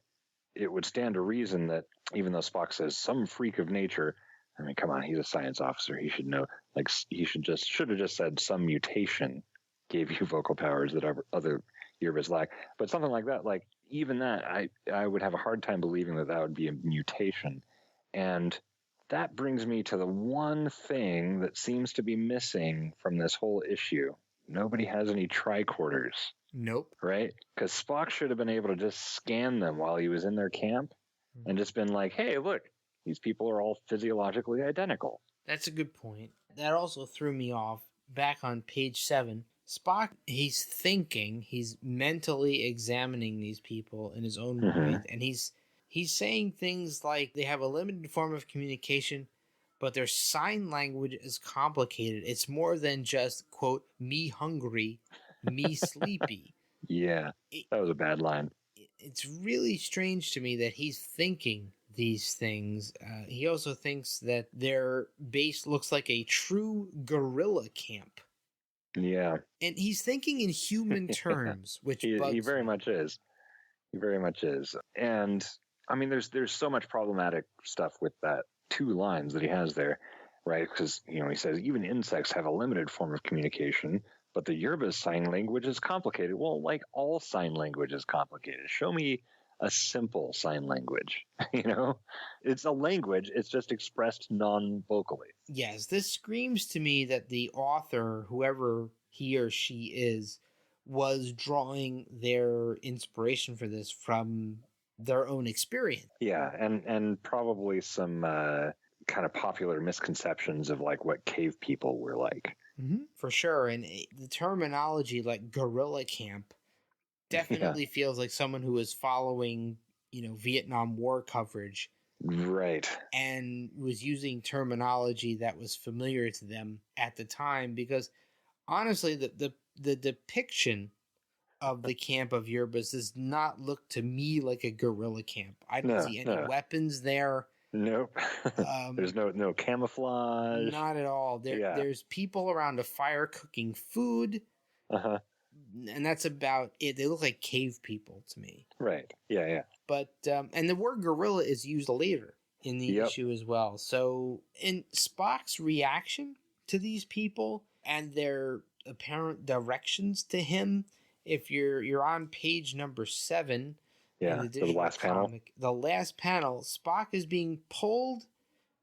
Speaker 3: it would stand to reason that even though Spock says some freak of nature, I mean, come on, he's a science officer. He should know. Like, he should have just said some mutation gave you vocal powers that other Yerbas lack. But something like that, like even that, I would have a hard time believing that would be a mutation. And that brings me to the one thing that seems to be missing from this whole issue. Nobody has any tricorders.
Speaker 2: Nope.
Speaker 3: Right? Because Spock should have been able to just scan them while he was in their camp and just been like, hey, look, these people are all physiologically identical.
Speaker 2: That's a good point. That also threw me off. Back on page 7, Spock, he's thinking, he's mentally examining these people in his own mind, and he's saying things like they have a limited form of communication, but their sign language is complicated. It's more than just, quote, me hungry, me sleepy.
Speaker 3: Yeah, that was a bad line.
Speaker 2: It's really strange to me that he's thinking these things. He also thinks that their base looks like a true guerrilla camp.
Speaker 3: Yeah.
Speaker 2: And he's thinking in human terms, which
Speaker 3: he
Speaker 2: bugs
Speaker 3: very
Speaker 2: me.
Speaker 3: much is. He very much is. And I mean, there's so much problematic stuff with that 2 lines that he has there, right? Because, he says even insects have a limited form of communication, but the Yerba's sign language is complicated. Well, like all sign language is complicated. Show me a simple sign language. It's a language. It's just expressed non-vocally.
Speaker 2: Yes, this screams to me that the author, whoever he or she is, was drawing their inspiration for this from their own experience.
Speaker 3: Yeah, and probably some kind of popular misconceptions of like what cave people were like.
Speaker 2: Mm-hmm. For sure. And the terminology like guerrilla camp definitely feels like someone who was following, Vietnam War coverage.
Speaker 3: Right.
Speaker 2: And was using terminology that was familiar to them at the time, because honestly, the depiction of the camp of Yerbas does not look to me like a guerrilla camp. I don't see any weapons there.
Speaker 3: Nope. There's no camouflage.
Speaker 2: Not at all. There's people around a fire cooking food.
Speaker 3: Uh-huh.
Speaker 2: And that's about it. They look like cave people to me.
Speaker 3: Right. Yeah.
Speaker 2: But and the word gorilla is used later in the issue as well. So in Spock's reaction to these people and their apparent directions to him, if you're on page number 7,
Speaker 3: the last panel.
Speaker 2: The last panel, Spock is being pulled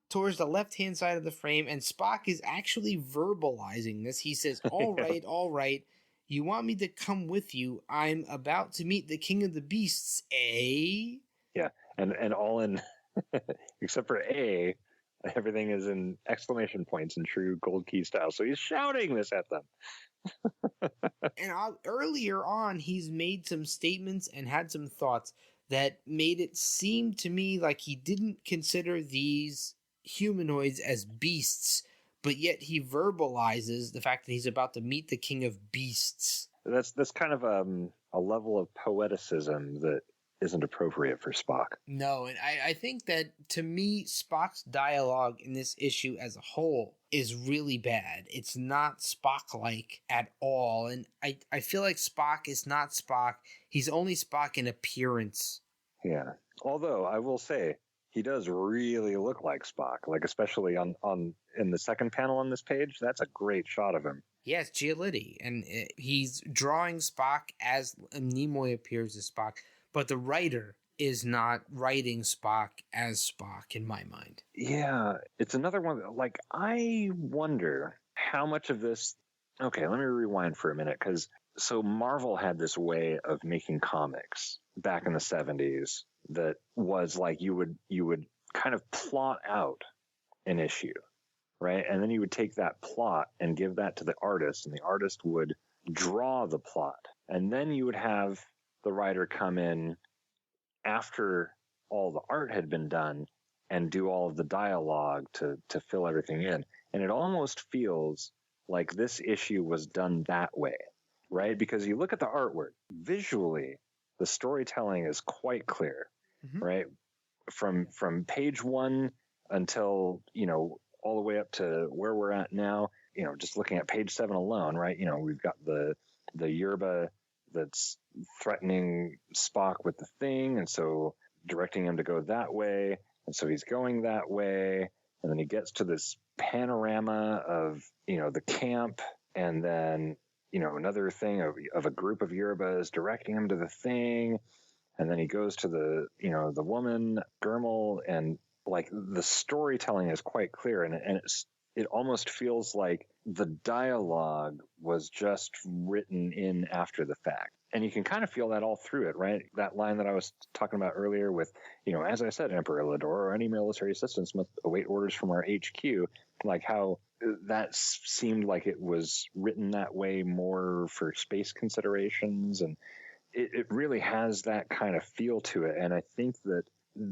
Speaker 2: towards the left-hand side of the frame, and Spock is actually verbalizing this. He says, all right, you want me to come with you? I'm about to meet the king of the beasts, eh?
Speaker 3: Yeah, and all in, except for A, everything is in exclamation points in true Gold Key style. So he's shouting this at them.
Speaker 2: And earlier on, he's made some statements and had some thoughts that made it seem to me like he didn't consider these humanoids as beasts, but yet he verbalizes the fact that he's about to meet the king of beasts.
Speaker 3: That's kind of a level of poeticism that isn't appropriate for Spock.
Speaker 2: No, and I think that, to me, Spock's dialogue in this issue as a whole is really bad. It's not Spock-like at all, and I feel like Spock is not Spock. He's only Spock in appearance.
Speaker 3: Yeah, although I will say, he does really look like Spock, like especially on in the second panel on this page. That's a great shot of him.
Speaker 2: Yes, Giolitti, and he's drawing Spock as Nimoy appears as Spock, but the writer is not writing Spock as Spock in my mind.
Speaker 3: Yeah, it's another one. Like, I wonder how much of this. Okay, let me rewind for a minute, because so Marvel had this way of making comics back in the 70s that was like you would kind of plot out an issue, right? And then you would take that plot and give that to the artist, and the artist would draw the plot. And then you would have the writer come in after all the art had been done and do all of the dialogue to fill everything in. And it almost feels like this issue was done that way, right? Because you look at the artwork, visually, the storytelling is quite clear, right? From page 1 until, all the way up to where we're at now, just looking at page 7 alone, right? We've got the yerba that's threatening Spock with the thing, and so directing him to go that way, and so he's going that way, and then he gets to this panorama of the camp, and then another thing of a group of yerbas directing him to the thing, and then he goes to the the woman Gurmel, and like the storytelling is quite clear, and it almost feels like the dialogue was just written in after the fact. And you can kind of feel that all through it, right? That line that I was talking about earlier with, as I said, Emperor Lador or any military assistants must await orders from our HQ, like how that seemed like it was written that way more for space considerations. And it really has that kind of feel to it. And I think that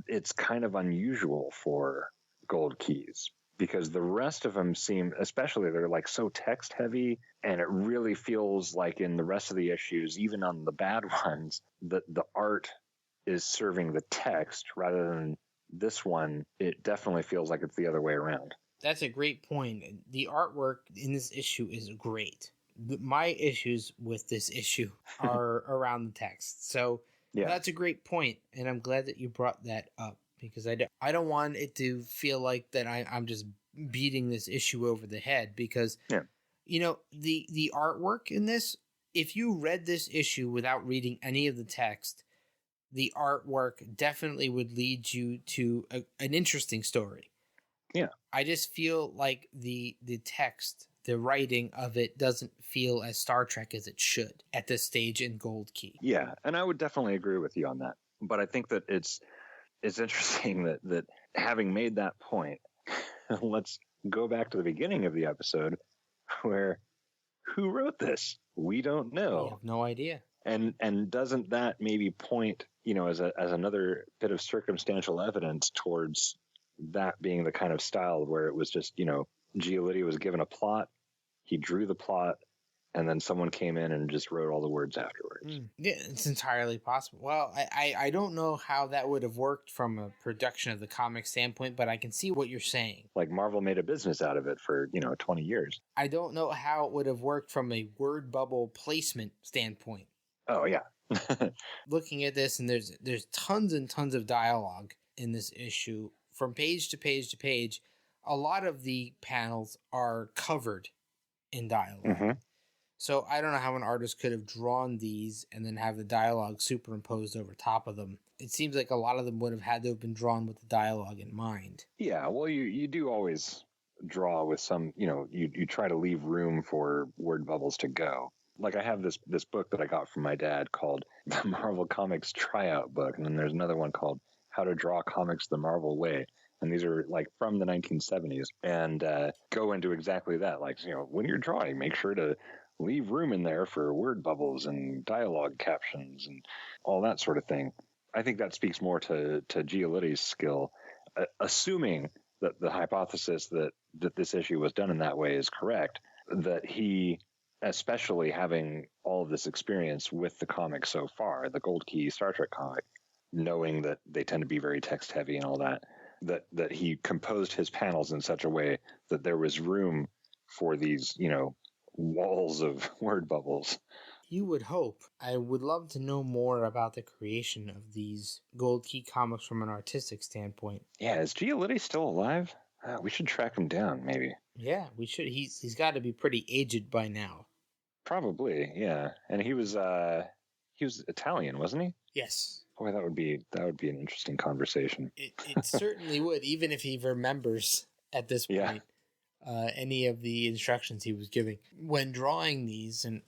Speaker 3: it's kind of unusual for Gold Keys, because the rest of them seem, especially, they're like so text heavy, and it really feels like in the rest of the issues, even on the bad ones, that the art is serving the text rather than this one. It definitely feels like it's the other way around.
Speaker 2: That's a great point. The artwork in this issue is great. My issues with this issue are around the text. So that's a great point, and I'm glad that you brought that up, because I don't want it to feel like that I'm just beating this issue over the head, because the artwork in this, if you read this issue without reading any of the text, the artwork definitely would lead you to an interesting story.
Speaker 3: Yeah.
Speaker 2: I just feel like the text, the writing of it doesn't feel as Star Trek as it should at this stage in Gold Key.
Speaker 3: Yeah, and I would definitely agree with you on that. But I think that it's interesting that having made that point, let's go back to the beginning of the episode where who wrote this? We don't know.
Speaker 2: We have no idea.
Speaker 3: And doesn't that maybe point, as another bit of circumstantial evidence towards that being the kind of style where it was just, Giolitti was given a plot, he drew the plot, and then someone came in and just wrote all the words afterwards.
Speaker 2: Yeah, it's entirely possible. Well, I don't know how that would have worked from a production of the comic standpoint, but I can see what you're saying.
Speaker 3: Like Marvel made a business out of it for, 20 years.
Speaker 2: I don't know how it would have worked from a word bubble placement standpoint.
Speaker 3: Oh, yeah.
Speaker 2: Looking at this, and there's tons and tons of dialogue in this issue. From page to page to page, a lot of the panels are covered in dialogue.
Speaker 3: Mm-hmm.
Speaker 2: So I don't know how an artist could have drawn these and then have the dialogue superimposed over top of them. It seems like a lot of them would have had to have been drawn with the dialogue in mind.
Speaker 3: Yeah, well, you do always draw with some, you try to leave room for word bubbles to go. Like I have this book that I got from my dad called the Marvel Comics Tryout Book. And then there's another one called How to Draw Comics the Marvel Way. And these are like from the 1970s and go into exactly that. Like, when you're drawing, make sure to leave room in there for word bubbles and dialogue captions and all that sort of thing. I think that speaks more to Giolitti's skill, assuming that the hypothesis that this issue was done in that way is correct, that he, especially having all of this experience with the comic so far, the Gold Key Star Trek comic, knowing that they tend to be very text heavy and all that he composed his panels in such a way that there was room for these, walls of word bubbles.
Speaker 2: You would hope. I would love to know more about the creation of these Gold Key comics from an artistic standpoint.
Speaker 3: Yeah, is Giolitti still alive? We should track him down, maybe.
Speaker 2: Yeah, we should. He's got to be pretty aged by now.
Speaker 3: Probably, yeah. And he was Italian, wasn't he?
Speaker 2: Yes.
Speaker 3: Boy, that would be an interesting conversation.
Speaker 2: It certainly would, even if he remembers at this point any of the instructions he was giving when drawing these. And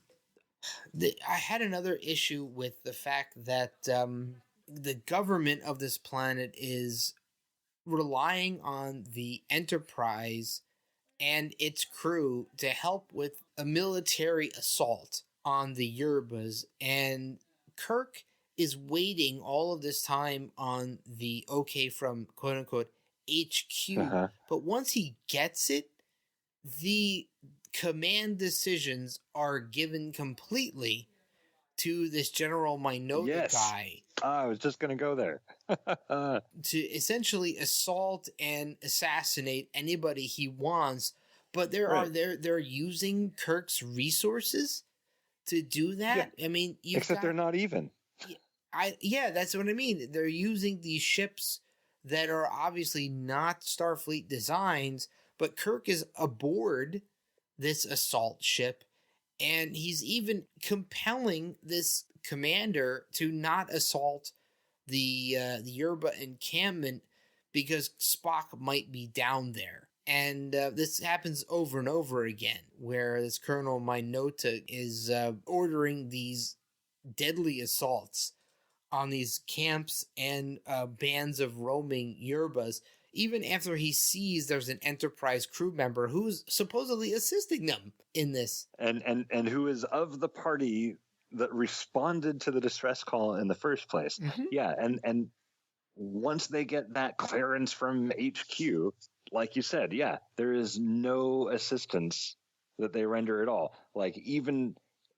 Speaker 2: I had another issue with the fact that the government of this planet is relying on the Enterprise and its crew to help with a military assault on the Yerbas, and Kirk is waiting all of this time on the okay from quote-unquote HQ. But once he gets it, the command decisions are given completely to this General Minota guy.
Speaker 3: I was just going to go there.
Speaker 2: To essentially assault and assassinate anybody he wants, but they're using Kirk's resources to do that. Yeah. I mean,
Speaker 3: except they're not even.
Speaker 2: That's what I mean. They're using these ships that are obviously not Starfleet designs, but Kirk is aboard this assault ship, and he's even compelling this commander to not assault the Yerba encampment because Spock might be down there. And this happens over and over again, where this Colonel Minota is ordering these deadly assaults on these camps and bands of roaming Yerbas, even after he sees there's an Enterprise crew member who's supposedly assisting them in this.
Speaker 3: And who is of the party that responded to the distress call in the first place. Mm-hmm. Yeah, and once they get that clearance from HQ, like you said, there is no assistance that they render at all. Like, even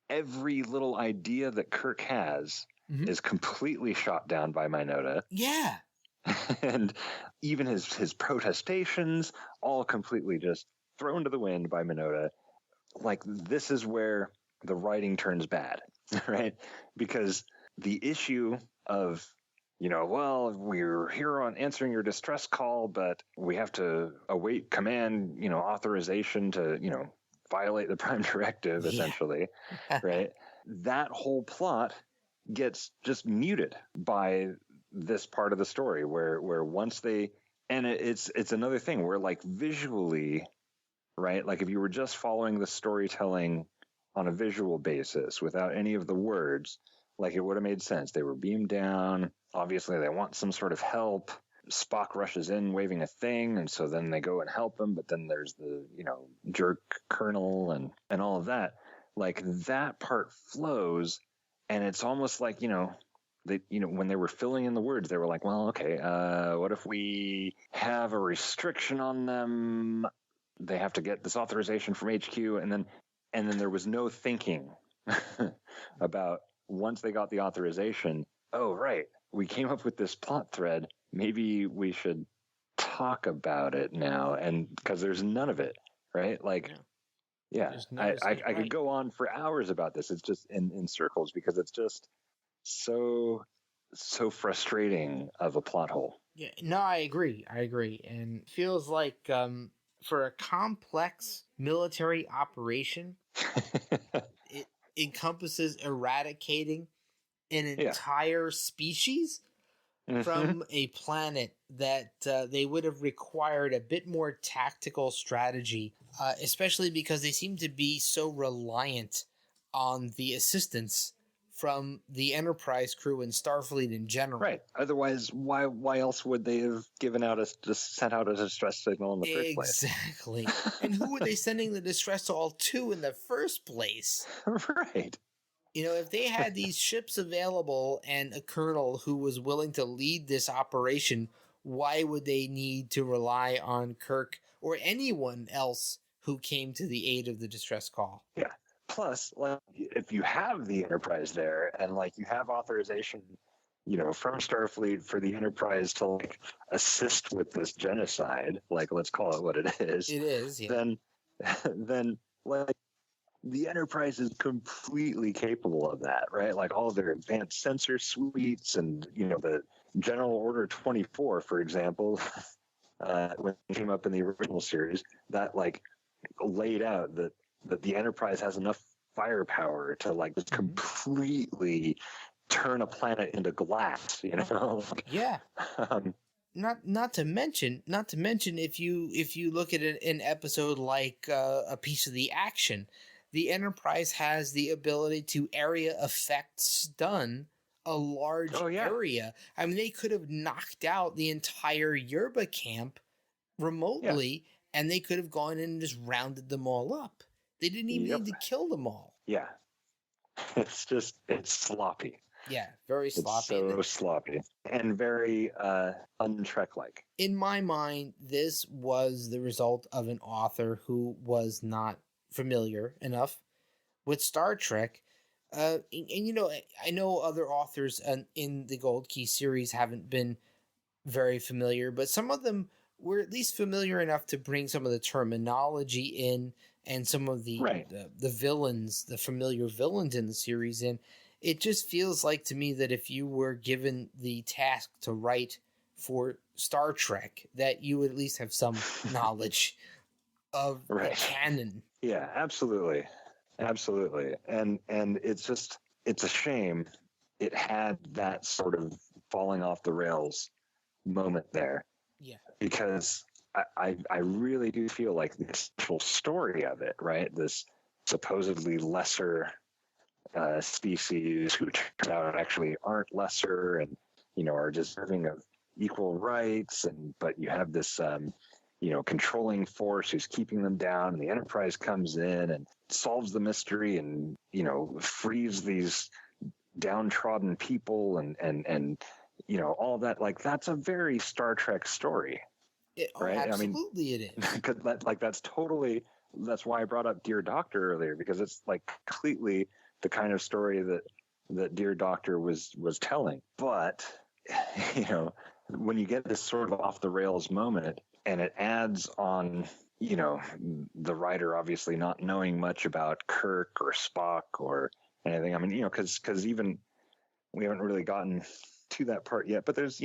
Speaker 3: every little idea that Kirk has is completely shot down by Minota.
Speaker 2: Yeah.
Speaker 3: And even his protestations, all completely just thrown to the wind by Minota. Like, this is where the writing turns bad, right? Because the issue of, we're here on answering your distress call, but we have to await command, authorization to, violate the prime directive, essentially, right? That whole plot gets just muted by this part of the story where once they, and it's another thing where like visually, right? Like if you were just following the storytelling on a visual basis without any of the words, like it would have made sense. They were beamed down. Obviously they want some sort of help. Spock rushes in waving a thing, and so then they go and help him, but then there's the, jerk colonel and all of that. Like that part flows, and it's almost like, they, when they were filling in the words, they were like, well, okay, what if we have a restriction on them? They have to get this authorization from HQ, and then there was no thinking about, once they got the authorization, oh, right, we came up with this plot thread. Maybe we should talk about it now. And because there's none of it, right? Like, yeah, I could go on for hours about this. It's just in circles, because it's just so frustrating of a plot hole.
Speaker 2: Yeah, no, I agree. And it feels like for a complex military operation, it encompasses eradicating an entire species from a planet that they would have required a bit more tactical strategy, especially because they seem to be so reliant on the assistance from the Enterprise crew and Starfleet in general.
Speaker 3: Right. Otherwise, why else would they have sent out a distress signal in the first place?
Speaker 2: Exactly. And who were they sending the distress call to in the first place?
Speaker 3: Right.
Speaker 2: If they had these ships available and a colonel who was willing to lead this operation, why would they need to rely on Kirk or anyone else who came to the aid of the distress call?
Speaker 3: Yeah. Plus, like, if you have the Enterprise there and like you have authorization, from Starfleet for the Enterprise to like assist with this genocide, like let's call it what it is.
Speaker 2: It is, yeah.
Speaker 3: Then like, the Enterprise is completely capable of that, right? Like all of their advanced sensor suites and, the General Order 24, for example, when it came up in the original series, that like laid out that the Enterprise has enough firepower to like just completely turn a planet into glass,
Speaker 2: Yeah. Not to mention, if you look at an episode like A Piece of the Action, the Enterprise has the ability to area effect stun a large area. I mean, they could have knocked out the entire Yerba camp remotely, and they could have gone in and just rounded them all up. They didn't even need to kill them all.
Speaker 3: Yeah. It's sloppy.
Speaker 2: Yeah, very sloppy.
Speaker 3: It's so sloppy and very un-Trek-like.
Speaker 2: In my mind, this was the result of an author who was not familiar enough with Star Trek. And I know other authors in the Gold Key series haven't been very familiar, but some of them were at least familiar enough to bring some of the terminology in and some of the villains, the familiar villains in the series in. It just feels like to me that if you were given the task to write for Star Trek, that you would at least have some knowledge of the canon.
Speaker 3: Yeah, absolutely. And it's a shame it had that sort of falling off the rails moment there.
Speaker 2: Yeah.
Speaker 3: Because I really do feel like the actual story of it, right? This supposedly lesser species who turns out actually aren't lesser and, are deserving of equal rights. But you have this, controlling force who's keeping them down, and the Enterprise comes in and solves the mystery and, frees these downtrodden people and all that. Like, that's a very Star Trek story. Right?
Speaker 2: Absolutely, it is.
Speaker 3: Because that's why I brought up Dear Doctor earlier, because it's like completely the kind of story that Dear Doctor was telling. But, when you get this sort of off the rails moment and it adds on, the writer obviously not knowing much about Kirk or Spock or anything. I mean, because even we haven't really gotten to that part yet, but there's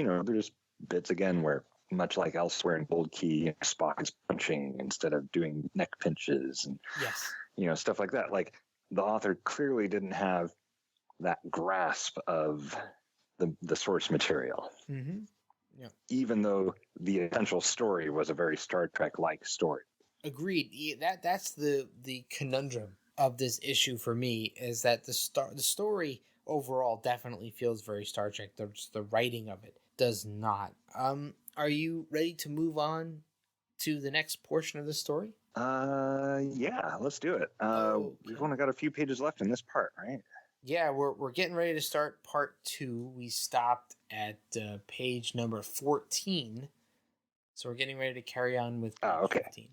Speaker 3: bits again where, much like elsewhere in Gold Key, Spock is punching instead of doing neck pinches and stuff like that. Like, the author clearly didn't have that grasp of the source material.
Speaker 2: Mm-hmm. Yeah.
Speaker 3: Even though the essential story was a very Star Trek-like story.
Speaker 2: Agreed. That's the conundrum of this issue for me, is that the story overall definitely feels very Star Trek. The writing of it does not. Are you ready to move on to the next portion of the story?
Speaker 3: Yeah, let's do it.
Speaker 2: Okay.
Speaker 3: We've only got a few pages left in this part, right?
Speaker 2: Yeah, we're getting ready to start part 2. We stopped at page number 14, so we're getting ready to carry on with page 15.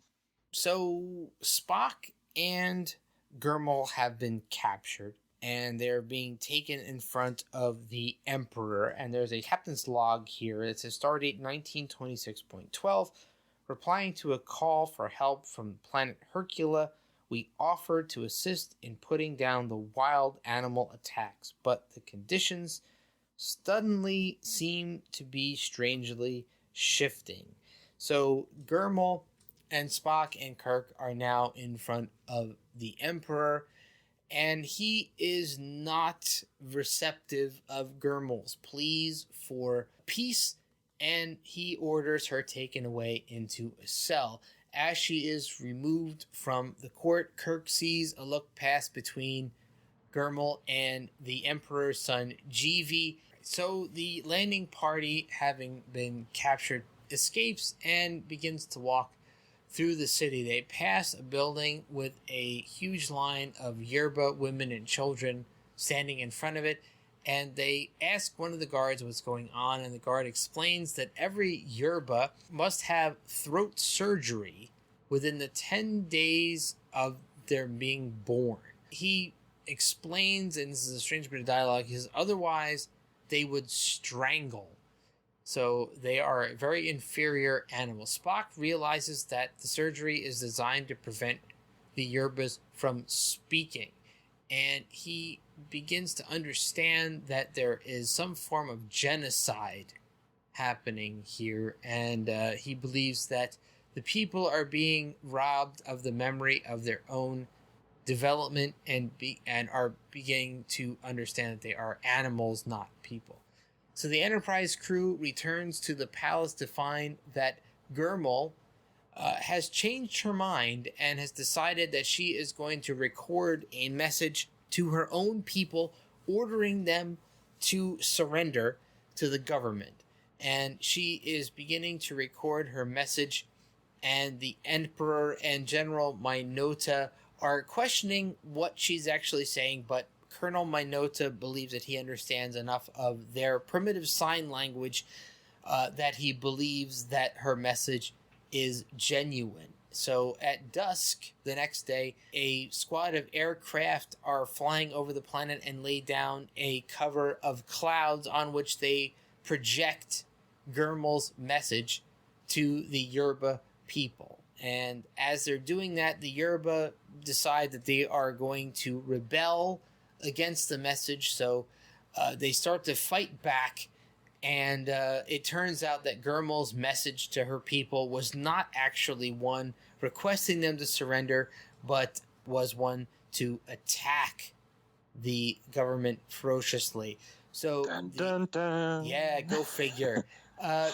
Speaker 2: So Spock and Gurmel have been captured, and they're being taken in front of the Emperor, and there's a captain's log here. It says Stardate 1926.12, replying to a call for help from planet Hercula. We offered to assist in putting down the wild animal attacks, but the conditions suddenly seem to be strangely shifting. So Gurmel and Spock and Kirk are now in front of the Emperor, and he is not receptive of Gurmel's pleas for peace, and he orders her taken away into a cell. As she is removed from the court, Kirk sees a look pass between Gurmel and the Emperor's son, GV. So the landing party, having been captured, escapes and begins to walk through the city. They pass a building with a huge line of Yerba women and children standing in front of it, and they ask one of the guards what's going on, and the guard explains that every Yerba must have throat surgery within the 10 days of their being born. He explains, and this is a strange bit of dialogue, he says, otherwise they would strangle. So they are a very inferior animal. Spock realizes that the surgery is designed to prevent the Yerbas from speaking, and he begins to understand that there is some form of genocide happening here, and he believes that the people are being robbed of the memory of their own development and are beginning to understand that they are animals, not people. So the Enterprise crew returns to the palace to find that Gurmel has changed her mind and has decided that she is going to record a message to her own people, ordering them to surrender to the government. And she is beginning to record her message, and the Emperor and General Minota are questioning what she's actually saying, but Colonel Minota believes that he understands enough of their primitive sign language that he believes that her message is genuine. So at dusk the next day, a squad of aircraft are flying over the planet and lay down a cover of clouds on which they project Gurmel's message to the Yerba people. And as they're doing that, the Yerba decide that they are going to rebel against the message. So they start to fight back, and it turns out that Gurmel's message to her people was not actually one requesting them to surrender, but was one to attack the government ferociously. So
Speaker 3: dun, dun, dun.
Speaker 2: Yeah, go figure.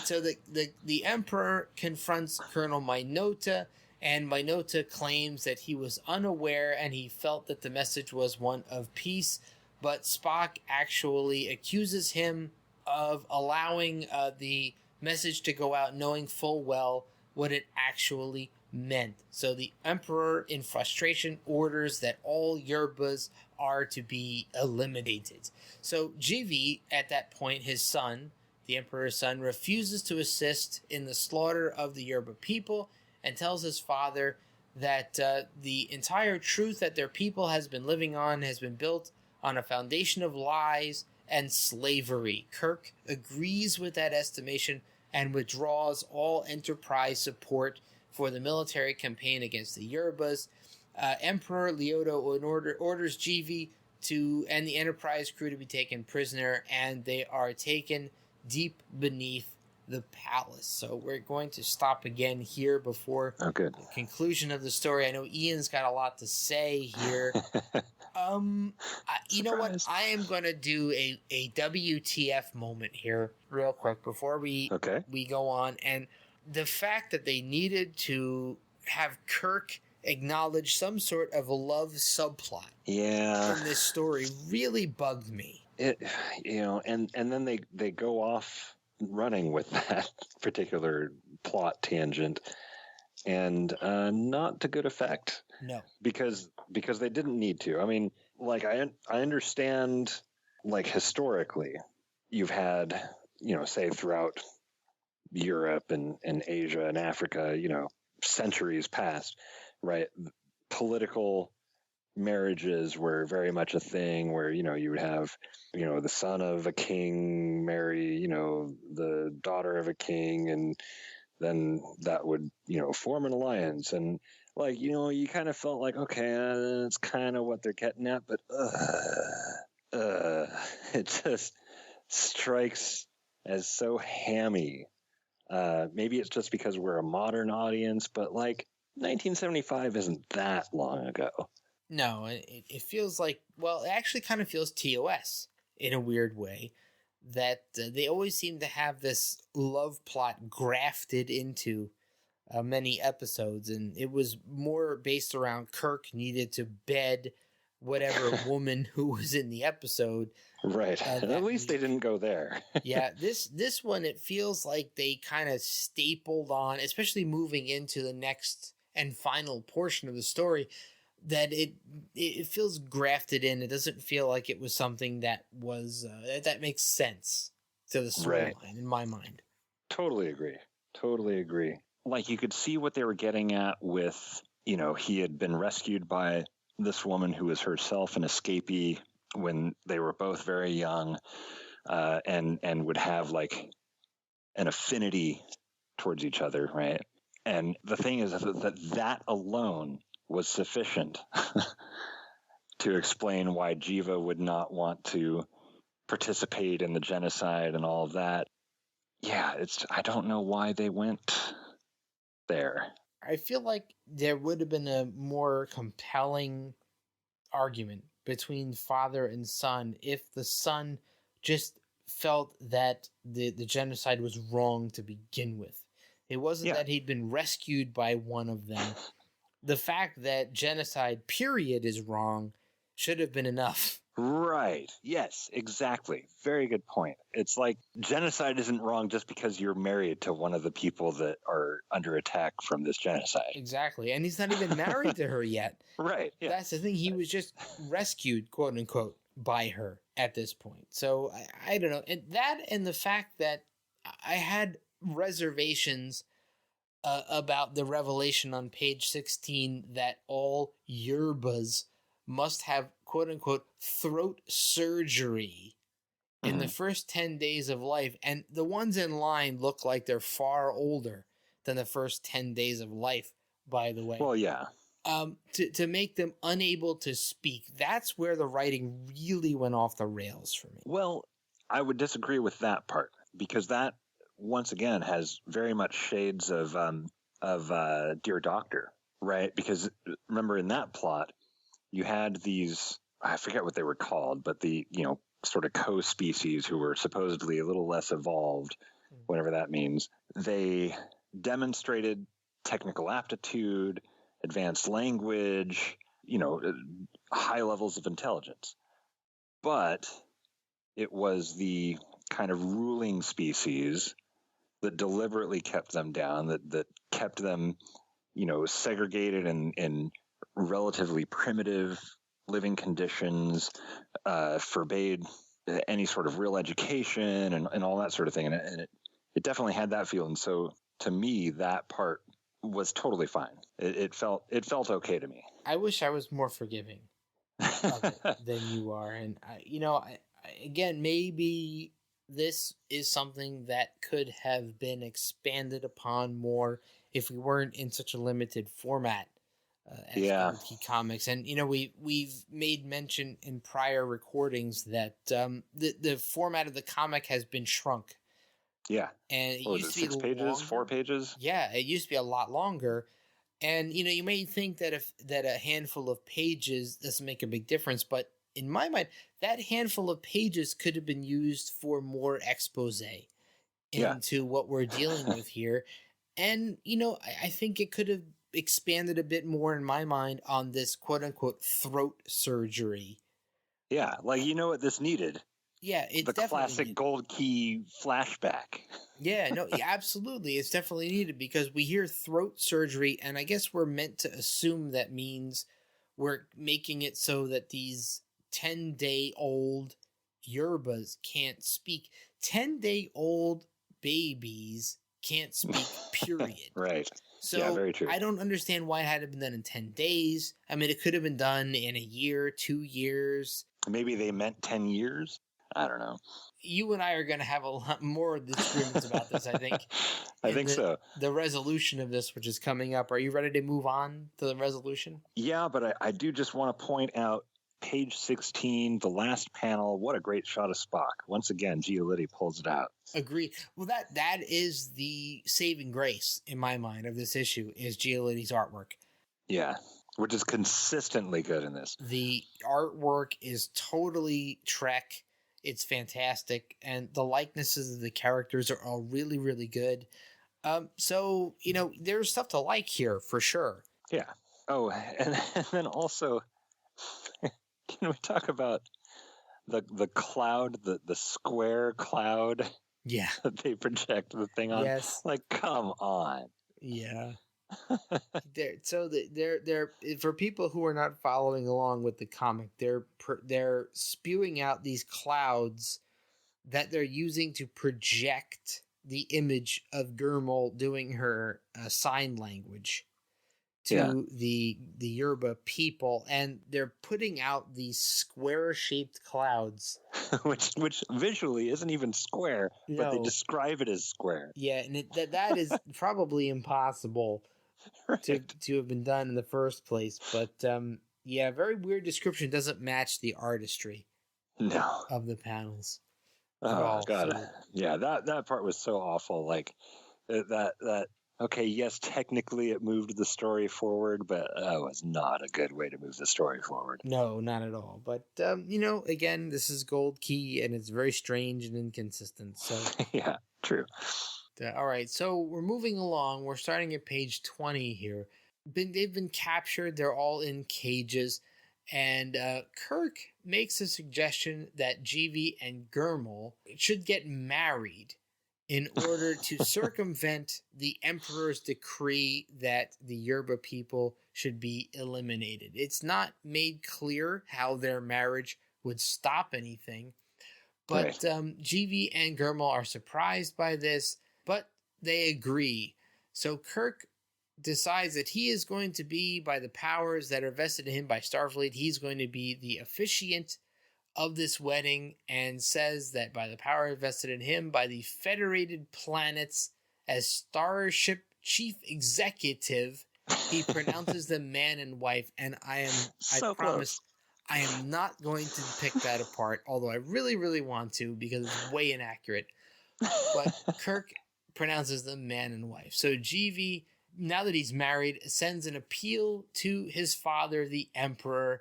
Speaker 2: So the Emperor confronts Colonel Minota, and Minota claims that he was unaware and he felt that the message was one of peace, but Spock actually accuses him of allowing the message to go out knowing full well what it actually meant. So the Emperor, in frustration, orders that all Yerbas are to be eliminated. So GV, at that point, his son, the Emperor's son, refuses to assist in the slaughter of the Yerba people and tells his father that the entire truth that their people has been living on has been built on a foundation of lies and slavery. Kirk agrees with that estimation and withdraws all Enterprise support for the military campaign against the Yerbas. Emperor Leoto orders GV and the Enterprise crew to be taken prisoner, and they are taken deep beneath the palace. So we're going to stop again here before the conclusion of the story. I know Ian's got a lot to say here. You know what? I am going to do a WTF moment here real quick before we go on. And the fact that they needed to have Kirk acknowledge some sort of a love subplot in this story really bugged me.
Speaker 3: And then they go off running with that particular plot tangent, and not to good effect.
Speaker 2: No,
Speaker 3: because they didn't need to. I mean, like I understand, like historically, you've had, say throughout Europe and Asia and Africa, centuries past, right? Political marriages were very much a thing where, you would have, the son of a king marry, the daughter of a king, and then that would, form an alliance. And like, you kind of felt like, okay, that's kind of what they're getting at, but it just strikes as so hammy. Maybe it's just because we're a modern audience, but like 1975 isn't that long ago.
Speaker 2: No, it feels like, well, it actually kind of feels TOS in a weird way, that they always seem to have this love plot grafted into many episodes, and it was more based around Kirk needed to bed whatever woman who was in the episode.
Speaker 3: Right. At least they didn't go there.
Speaker 2: Yeah, this one, it feels like they kind of stapled on, especially moving into the next and final portion of the story, that it feels grafted in. It doesn't feel like it was something that was that makes sense to the storyline in my mind. Totally
Speaker 3: agree. Like, you could see what they were getting at with, he had been rescued by this woman who was herself an escapee when they were both very young, and would have like an affinity towards each other, right? And the thing is that alone was sufficient to explain why Jiva would not want to participate in the genocide and all of that. Yeah, I don't know why they went there.
Speaker 2: I feel like there would have been a more compelling argument between father and son if the son just felt that the genocide was wrong to begin with. It wasn't that he'd been rescued by one of them. The fact that genocide, period, is wrong should have been enough.
Speaker 3: Right. Yes, exactly. Very good point. It's like genocide isn't wrong just because you're married to one of the people that are under attack from this genocide.
Speaker 2: Exactly. And he's not even married to her yet.
Speaker 3: Right. Yeah.
Speaker 2: That's the thing. He was just rescued, quote unquote, by her at this point. So I don't know. And that, and the fact that I had reservations about the revelation on page 16 that all yerbas must have, quote unquote, throat surgery in the first 10 days of life. And the ones in line look like they're far older than the first 10 days of life, by the way.
Speaker 3: Well, yeah.
Speaker 2: To make them unable to speak. That's where the writing really went off the rails for me.
Speaker 3: Well, I would disagree with that part, because that, once again, has very much shades of Dear Doctor, right? Because remember, in that plot, you had these, I forget what they were called, but the, sort of co-species who were supposedly a little less evolved, whatever that means. They demonstrated technical aptitude, advanced language, high levels of intelligence. But it was the kind of ruling species that deliberately kept them down, that kept them, segregated in relatively primitive living conditions, forbade any sort of real education and all that sort of thing. And it definitely had that feel. And so to me, that part was totally fine. It felt okay to me.
Speaker 2: I wish I was more forgiving of it than you are. And, again, maybe this is something that could have been expanded upon more if we weren't in such a limited format as Giolitti comics. And, we've made mention in prior recordings that the format of the comic has been shrunk.
Speaker 3: Yeah.
Speaker 2: And it used to be
Speaker 3: 6 pages, longer. 4 pages?
Speaker 2: Yeah, it used to be a lot longer. And, you may think that that a handful of pages doesn't make a big difference, but in my mind, that handful of pages could have been used for more expose into what we're dealing with here. And, I think it could have expanded a bit more in my mind on this quote unquote throat surgery.
Speaker 3: Yeah, like what this needed.
Speaker 2: Yeah, it's
Speaker 3: the classic gold key flashback.
Speaker 2: Yeah, no, absolutely. It's definitely needed because we hear throat surgery, and I guess we're meant to assume that means we're making it so that these 10-day-old yerbas can't speak. 10-day-old babies can't speak, period.
Speaker 3: Right.
Speaker 2: So
Speaker 3: yeah, very true.
Speaker 2: I don't understand why it had to been done in 10 days. I mean, it could have been done in a year, 2 years.
Speaker 3: Maybe they meant 10 years. I don't know.
Speaker 2: You and I are going to have a lot more disagreements about this, I think.
Speaker 3: I think so.
Speaker 2: The resolution of this, which is coming up. Are you ready to move on to the resolution?
Speaker 3: Yeah, but I do just want to point out page 16, the last panel. What a great shot of Spock. Once again, Giolitti pulls it out.
Speaker 2: Agreed. Well, that is the saving grace, in my mind, of this issue, is Giolitti's artwork.
Speaker 3: Yeah, which is consistently good in this.
Speaker 2: The artwork is totally Trek. It's fantastic, and the likenesses of the characters are all really, really good. So, there's stuff to like here, for sure.
Speaker 3: Yeah. Oh, and then also, can we talk about the cloud, the square cloud?
Speaker 2: Yeah.
Speaker 3: That they project the thing on?
Speaker 2: Yes.
Speaker 3: Like, come on.
Speaker 2: Yeah. They're for people who are not following along with the comic, they're spewing out these clouds that they're using to project the image of Gurmel doing her sign language to the Yerba people, and they're putting out these square-shaped clouds,
Speaker 3: which visually isn't even square, but they describe it as square.
Speaker 2: Yeah, and that is probably impossible. Right. To have been done in the first place, but very weird description. Doesn't match the artistry of the panels at all.
Speaker 3: God,
Speaker 2: so,
Speaker 3: yeah, that part was so awful. Like that okay, yes, technically it moved the story forward, but that was not a good way to move the story forward.
Speaker 2: No, not at all. But again, this is Gold Key, and it's very strange and inconsistent. So
Speaker 3: yeah, true.
Speaker 2: All right, so we're moving along. We're starting at page 20 here. They've been captured. They're all in cages. And Kirk makes a suggestion that GV and Gurmel should get married in order to circumvent the Emperor's decree that the Yerba people should be eliminated. It's not made clear how their marriage would stop anything. But right. GV and Gurmel are surprised by this, but they agree. So Kirk decides that he is going to be, by the powers that are vested in him by Starfleet, he's going to be the officiant of this wedding, and says that by the power vested in him by the Federated Planets as Starship Chief Executive, he pronounces them man and wife. And I promise, I am not going to pick that apart, although I really, really want to, because it's way inaccurate. But Kirk pronounces them man and wife. So GV, now that he's married, sends an appeal to his father, the Emperor,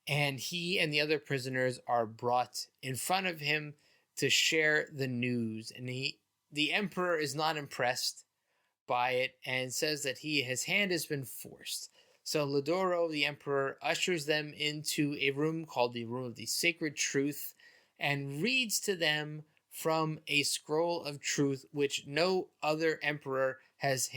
Speaker 2: and he and the other prisoners are brought in front of him to share the news. And the Emperor is not impressed by it and says that his hand has been forced. So Ladoro, the Emperor, ushers them into a room called the Room of the Sacred Truth and reads to them from a scroll of truth which no other emperor has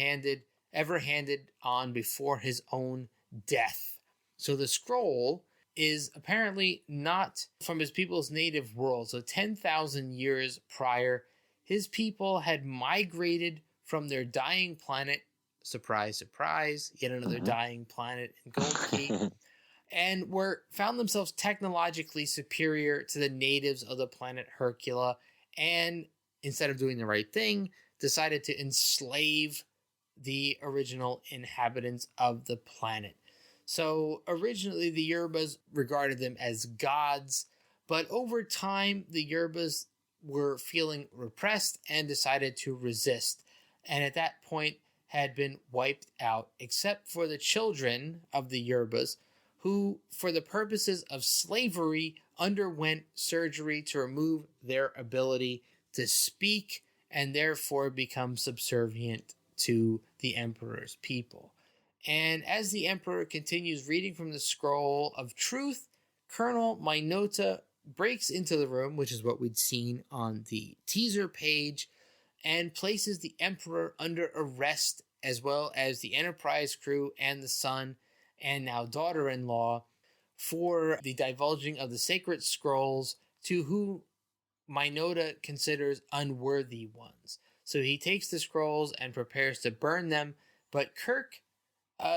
Speaker 2: ever handed on before his own death. So the scroll is apparently not from his people's native world. So 10,000 years prior, his people had migrated from their dying planet, surprise, surprise, yet another dying planet in Gold Key, and found themselves technologically superior to the natives of the planet Hercula, and instead of doing the right thing, decided to enslave the original inhabitants of the planet. So originally the Yerbas regarded them as gods, but over time the Yerbas were feeling repressed and decided to resist. And at that point, had been wiped out, except for the children of the Yerbas, who, for the purposes of slavery, underwent surgery to remove their ability to speak and therefore become subservient to the emperor's people. And as the emperor continues reading from the scroll of truth, Colonel Minota breaks into the room, which is what we'd seen on the teaser page, and places the emperor under arrest, as well as the Enterprise crew and the son and now daughter-in-law, for the divulging of the sacred scrolls to who Minota considers unworthy ones. So he takes the scrolls and prepares to burn them, but Kirk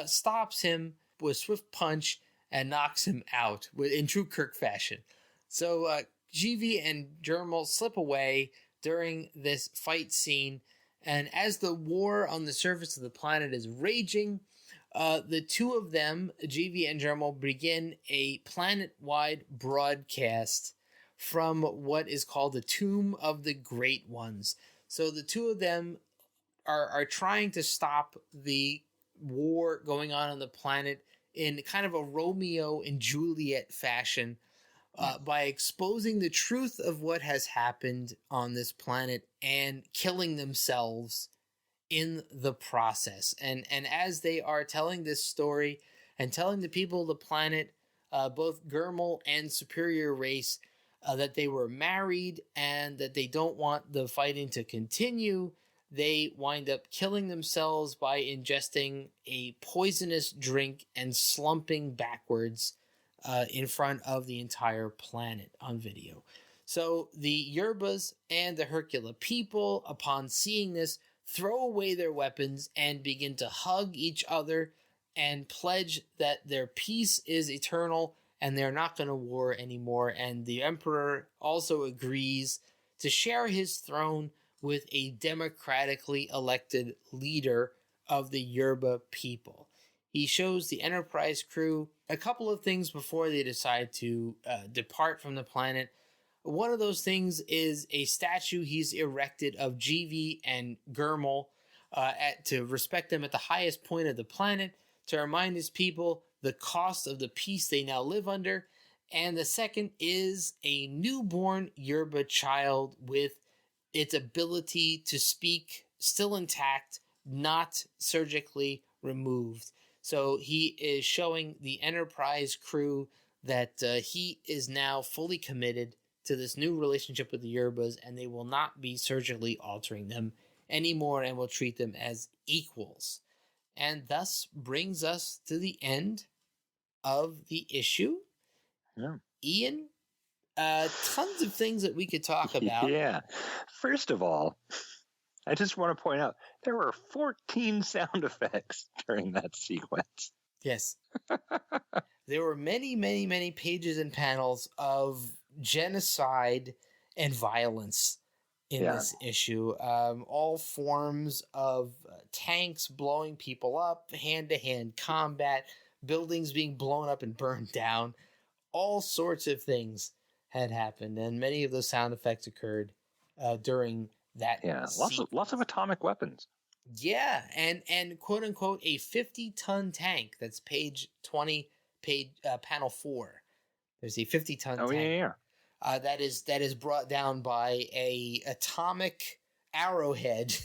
Speaker 2: stops him with a swift punch and knocks him out in true Kirk fashion. So GV and Jermel slip away during this fight scene, and as the war on the surface of the planet is raging, the two of them, GV and Jermel, begin a planet-wide broadcast from what is called the Tomb of the Great Ones. So the two of them are trying to stop the war going on the planet in kind of a Romeo and Juliet fashion, by exposing the truth of what has happened on this planet and killing themselves in the process. And as they are telling this story and telling the people of the planet, both Gurmel and Superior Race, that they were married and that they don't want the fighting to continue, they wind up killing themselves by ingesting a poisonous drink and slumping backwards in front of the entire planet on video. So the Yerbas and the Hercula people, upon seeing this, throw away their weapons and begin to hug each other and pledge that their peace is eternal and they're not going to war anymore. And the Emperor also agrees to share his throne with a democratically elected leader of the Yerba people. He shows the Enterprise crew a couple of things before they decide to depart from the planet. One of those things is a statue he's erected of GV and Gurmel to respect them at the highest point of the planet, to remind his people the cost of the peace they now live under. And the second is a newborn Yerba child with its ability to speak still intact, not surgically removed. So he is showing the Enterprise crew that he is now fully committed to this new relationship with the Yerbas, and they will not be surgically altering them anymore and will treat them as equals. And thus brings us to the end of the issue.
Speaker 3: Yeah.
Speaker 2: Ian, tons of things that we could talk about.
Speaker 3: Yeah. First of all, I just want to point out there were 14 sound effects during that sequence.
Speaker 2: Yes. There were many, many, many pages and panels of genocide and violence in this issue. All forms of tanks blowing people up, hand-to-hand combat, buildings being blown up and burned down. All sorts of things had happened, and many of those sound effects occurred during that.
Speaker 3: Yeah, lots of atomic weapons.
Speaker 2: Yeah, and quote unquote a 50-ton tank. That's page 20, panel 4. There's a 50-ton tank.
Speaker 3: Yeah.
Speaker 2: That is brought down by a atomic arrowhead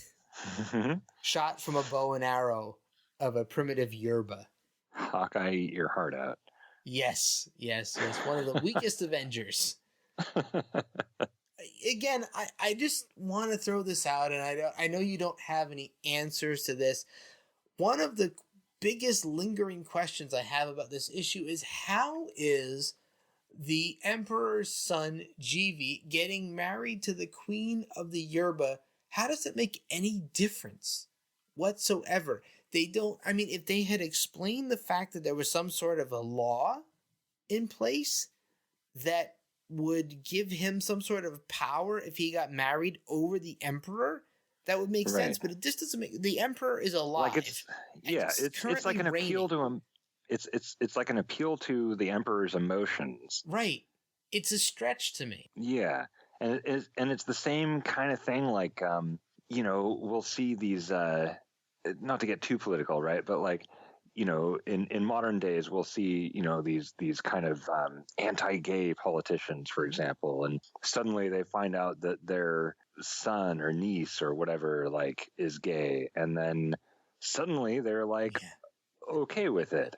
Speaker 2: shot from a bow and arrow of a primitive Yerba.
Speaker 3: Hawkeye, eat your heart out.
Speaker 2: Yes. One of the weakest Avengers. Again, I just want to throw this out, and I know you don't have any answers to this. One of the biggest lingering questions I have about this issue is, how is the Emperor's son, GV, getting married to the Queen of the Yerba? How does it make any difference whatsoever? If they had explained the fact that there was some sort of a law in place that would give him some sort of power if he got married over the Emperor, that would make sense. But it just doesn't make. The Emperor is alive.
Speaker 3: Like it's like an appeal to him. It's like an appeal to the Emperor's emotions.
Speaker 2: Right. It's a stretch to me.
Speaker 3: Yeah, and it's the same kind of thing. Like we'll see these not to get too political, right? But like, in modern days, we'll see, these kind of anti-gay politicians, for example, and suddenly they find out that their son or niece or whatever, like, is gay. And then suddenly they're like, okay with it.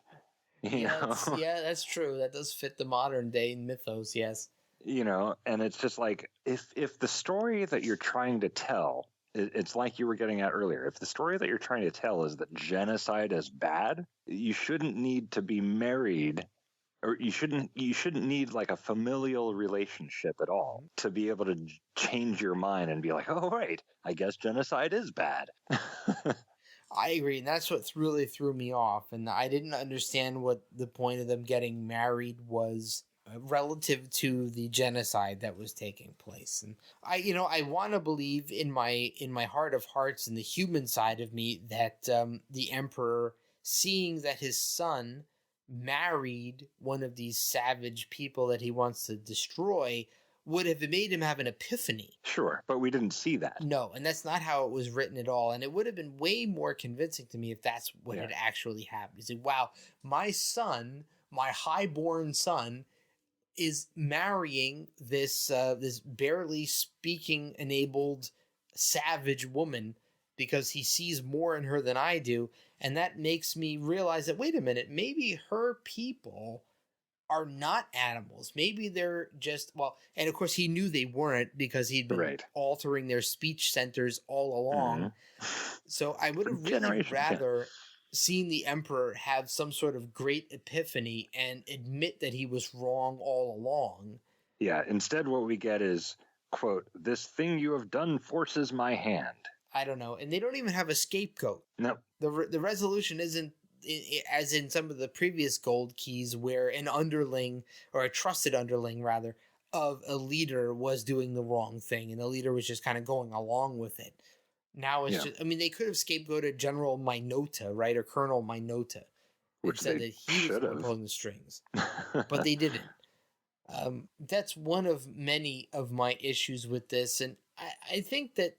Speaker 2: Yeah, that's true. That does fit the modern day mythos, yes.
Speaker 3: And it's just like, if the story that you're trying to tell, it's like you were getting at earlier, if the story that you're trying to tell is that genocide is bad, you shouldn't need to be married, or you shouldn't need like a familial relationship at all to be able to change your mind and be like, oh, right, I guess genocide is bad.
Speaker 2: I agree, and that's what really threw me off, and I didn't understand what the point of them getting married was relative to the genocide that was taking place. And I want to believe in my heart of hearts and the human side of me that the emperor, seeing that his son married one of these savage people that he wants to destroy, would have made him have an epiphany.
Speaker 3: Sure, but we didn't see that.
Speaker 2: No, and that's not how it was written at all. And it would have been way more convincing to me if that's what had actually happened. You say, wow, my son, my highborn son, is marrying this barely speaking enabled savage woman because he sees more in her than I do, and that makes me realize that, wait a minute, maybe her people are not animals. Maybe they're just, and of course he knew they weren't because he'd been altering their speech centers all along. So I would have really rather seen the emperor have some sort of great epiphany and admit that he was wrong all along.
Speaker 3: Yeah, instead what we get is, quote, "This thing you have done forces my hand."
Speaker 2: I don't know. And they don't even have a scapegoat.
Speaker 3: No.
Speaker 2: The resolution isn't as in some of the previous gold keys where an underling, or a trusted underling rather, of a leader was doing the wrong thing and the leader was just kind of going along with it. Now it's just, they could have scapegoated General Minota, right? Or Colonel Minota.
Speaker 3: Which
Speaker 2: said that he was pulling the strings. But they didn't. That's one of many of my issues with this. And I think that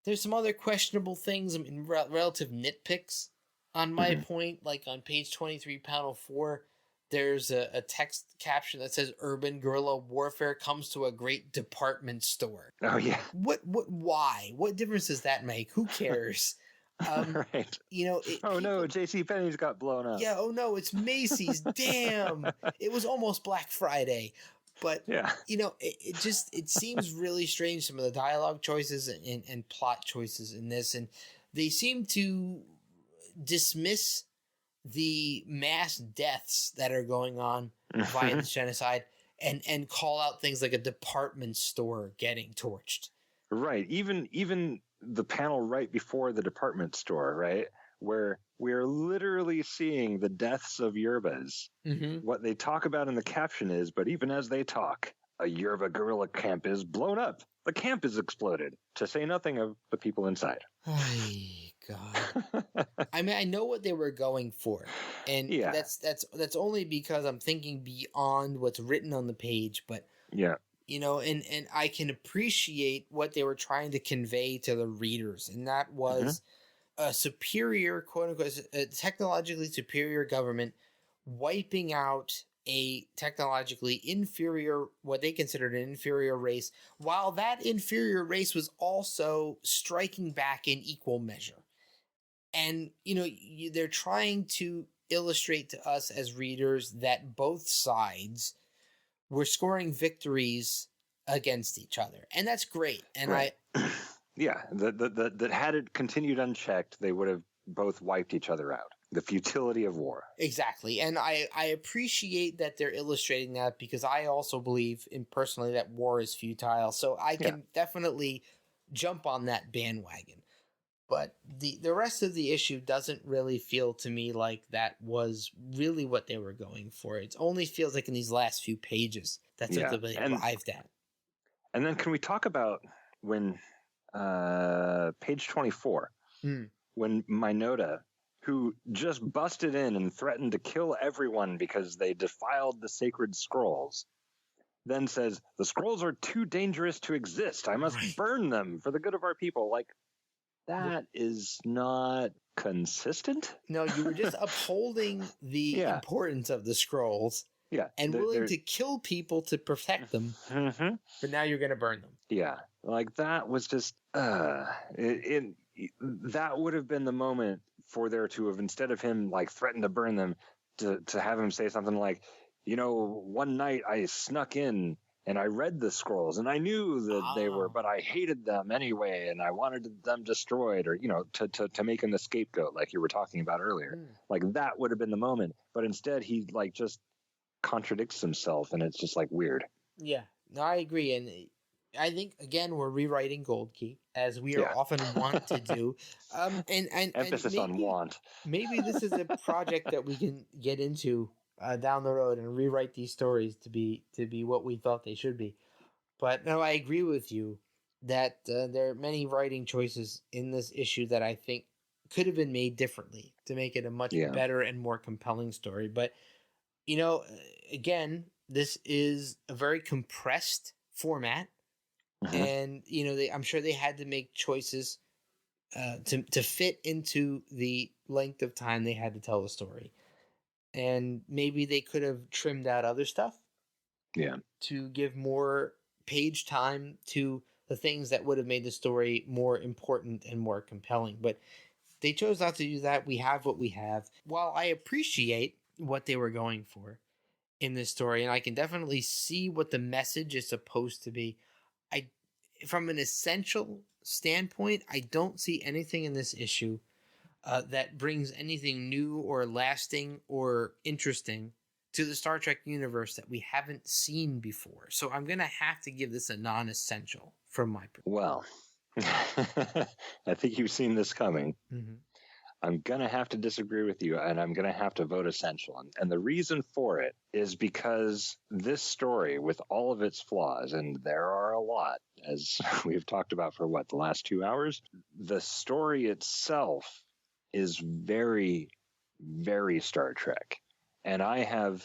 Speaker 2: there's some other questionable things, relative nitpicks on my point. Like on page 23, panel 4, there's a text caption that says urban guerrilla warfare comes to a great department store.
Speaker 3: Oh, yeah.
Speaker 2: Why? What difference does that make? Who cares?
Speaker 3: Right. No, JCPenney's got blown up.
Speaker 2: Yeah, oh no, it's Macy's. Damn. It was almost Black Friday. But, it seems really strange, some of the dialogue choices and plot choices in this. And they seem to dismiss the mass deaths that are going on via the genocide and call out things like a department store getting torched.
Speaker 3: Right. Even the panel right before the department store, right, where we're literally seeing the deaths of Yerbas. What they talk about in the caption is, but even as they talk, a Yerba guerrilla camp is blown up. The camp is exploded, to say nothing of the people inside.
Speaker 2: God. I know what they were going for, and that's only because I'm thinking beyond what's written on the page. But and I can appreciate what they were trying to convey to the readers, and that was a superior, quote unquote, a technologically superior government wiping out a technologically inferior, what they considered an inferior race, while that inferior race was also striking back in equal measure. And, they're trying to illustrate to us as readers that both sides were scoring victories against each other. And that's great. And
Speaker 3: that had it continued unchecked, they would have both wiped each other out. The futility of war.
Speaker 2: Exactly. And I appreciate that they're illustrating that, because I also believe personally that war is futile. So I can definitely jump on that bandwagon. But the rest of the issue doesn't really feel to me like that was really what they were going for. It only feels like in these last few pages that's what they arrived at.
Speaker 3: And then can we talk about when page 24, when Minota, who just busted in and threatened to kill everyone because they defiled the sacred scrolls, then says, "The scrolls are too dangerous to exist. I must burn them for the good of our people." Like, that is not consistent.
Speaker 2: No, you were just upholding the importance of the scrolls.
Speaker 3: Yeah.
Speaker 2: And willing to kill people to protect them.
Speaker 3: Mm-hmm.
Speaker 2: But now you're going to burn them.
Speaker 3: Yeah. Like that was just, that would have been the moment for there to have, instead of him like threatened to burn them, to have him say something like, one night I snuck in and I read the scrolls and I knew that they were, but I hated them anyway. And I wanted them destroyed, or, to make him the scapegoat, like you were talking about earlier. Like that would have been the moment. But instead he like just contradicts himself, and it's just like weird.
Speaker 2: Yeah, no, I agree. And I think, again, we're rewriting Gold Key, as we are often want to do. And
Speaker 3: emphasis on want.
Speaker 2: Maybe this is a project that we can get into down the road and rewrite these stories to be what we thought they should be. But no, I agree with you that there are many writing choices in this issue that I think could have been made differently to make it a much better and more compelling story. But again, this is a very compressed format, and I'm sure they had to make choices to fit into the length of time they had to tell the story, and maybe they could have trimmed out other stuff, to give more page time to the things that would have made the story more important and more compelling. But they chose not to do that. We have what we have. While I appreciate what they were going for in this story, and I can definitely see what the message is supposed to be, from an essential standpoint, I don't see anything in this issue that brings anything new or lasting or interesting to the Star Trek universe that we haven't seen before. So I'm going to have to give this a non-essential from my perspective.
Speaker 3: Well, I think you've seen this coming.
Speaker 2: Mm-hmm.
Speaker 3: I'm going to have to disagree with you, and I'm going to have to vote essential. And the reason for it is because this story, with all of its flaws, and there are a lot, as we've talked about for the last 2 hours, the story itself is very, very Star Trek. And I have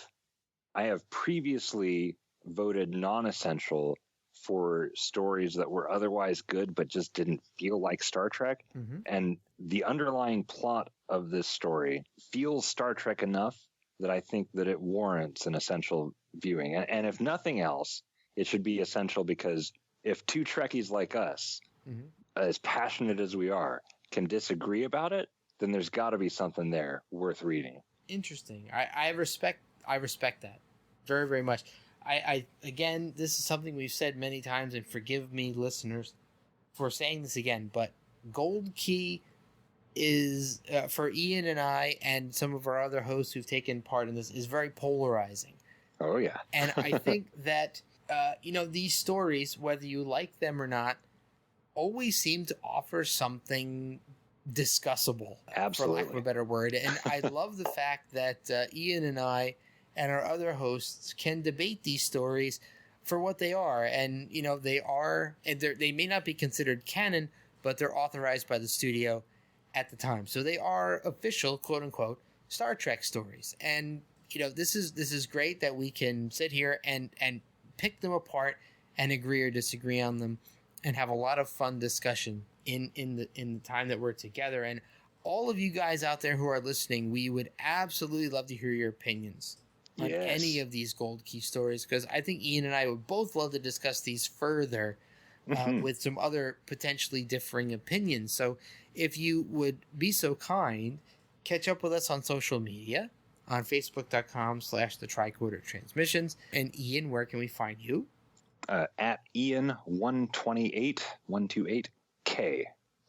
Speaker 3: previously voted non-essential for stories that were otherwise good but just didn't feel like Star Trek.
Speaker 2: Mm-hmm.
Speaker 3: And the underlying plot of this story feels Star Trek enough that I think that it warrants an essential viewing. And if nothing else, it should be essential because if two Trekkies like us, as passionate as we are, can disagree about it, then there's got to be something there worth reading.
Speaker 2: Interesting. I respect that very, very much. I again, this is something we've said many times, and forgive me, listeners, for saying this again, but Gold Key is, for Ian and I and some of our other hosts who've taken part in this, is very polarizing.
Speaker 3: Oh, yeah.
Speaker 2: And I think that, these stories, whether you like them or not, always seem to offer something discussable,
Speaker 3: absolutely,
Speaker 2: for lack of a better word. And I love the fact that Ian and I and our other hosts can debate these stories for what they are. And, they are, and they may not be considered canon, but they're authorized by the studio at the time. So they are official, quote unquote, Star Trek stories. And, this is great that we can sit here and pick them apart and agree or disagree on them and have a lot of fun discussion in the time that we're together. And all of you guys out there who are listening, we would absolutely love to hear your opinions on any of these Gold Key stories, because I think Ian and I would both love to discuss these further with some other potentially differing opinions. So if you would be so kind, catch up with us on social media on Facebook.com/the Tricorder Transmissions. And Ian, where can we find you?
Speaker 3: At Ian128, 128K,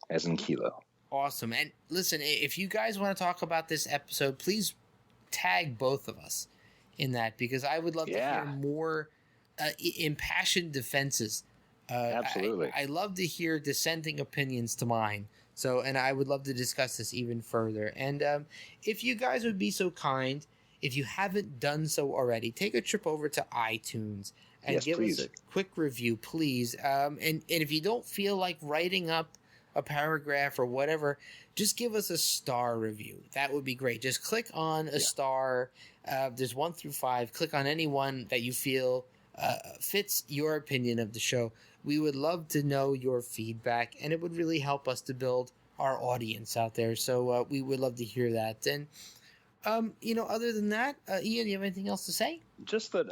Speaker 3: as in kilo.
Speaker 2: Awesome. And listen, if you guys want to talk about this episode, please tag both of us in that, because I would love to hear more impassioned defenses.
Speaker 3: Absolutely.
Speaker 2: I love to hear dissenting opinions to mine. So, and I would love to discuss this even further. And if you guys would be so kind, if you haven't done so already, take a trip over to iTunes and give us a quick review, please. And if you don't feel like writing up a paragraph or whatever, just give us a star review. That would be great. Just click on a star. There's 1 through 5. Click on any one that you feel fits your opinion of the show. We would love to know your feedback, and it would really help us to build our audience out there. So we would love to hear that. And other than that, Ian, do you have anything else to say?
Speaker 3: Just that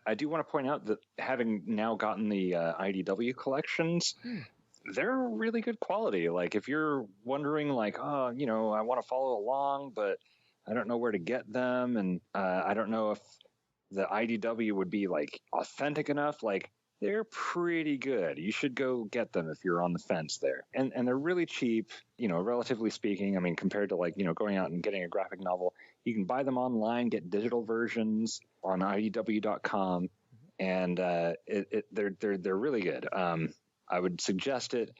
Speaker 3: I do want to point out that having now gotten the IDW collections, they're really good quality. Like if you're wondering like, oh, I want to follow along, but I don't know where to get them. And I don't know if the IDW would be like authentic enough. Like they're pretty good. You should go get them if you're on the fence there. And they're really cheap, relatively speaking. I mean, compared to like, going out and getting a graphic novel, you can buy them online, get digital versions on IDW.com. And they're really good. I would suggest it.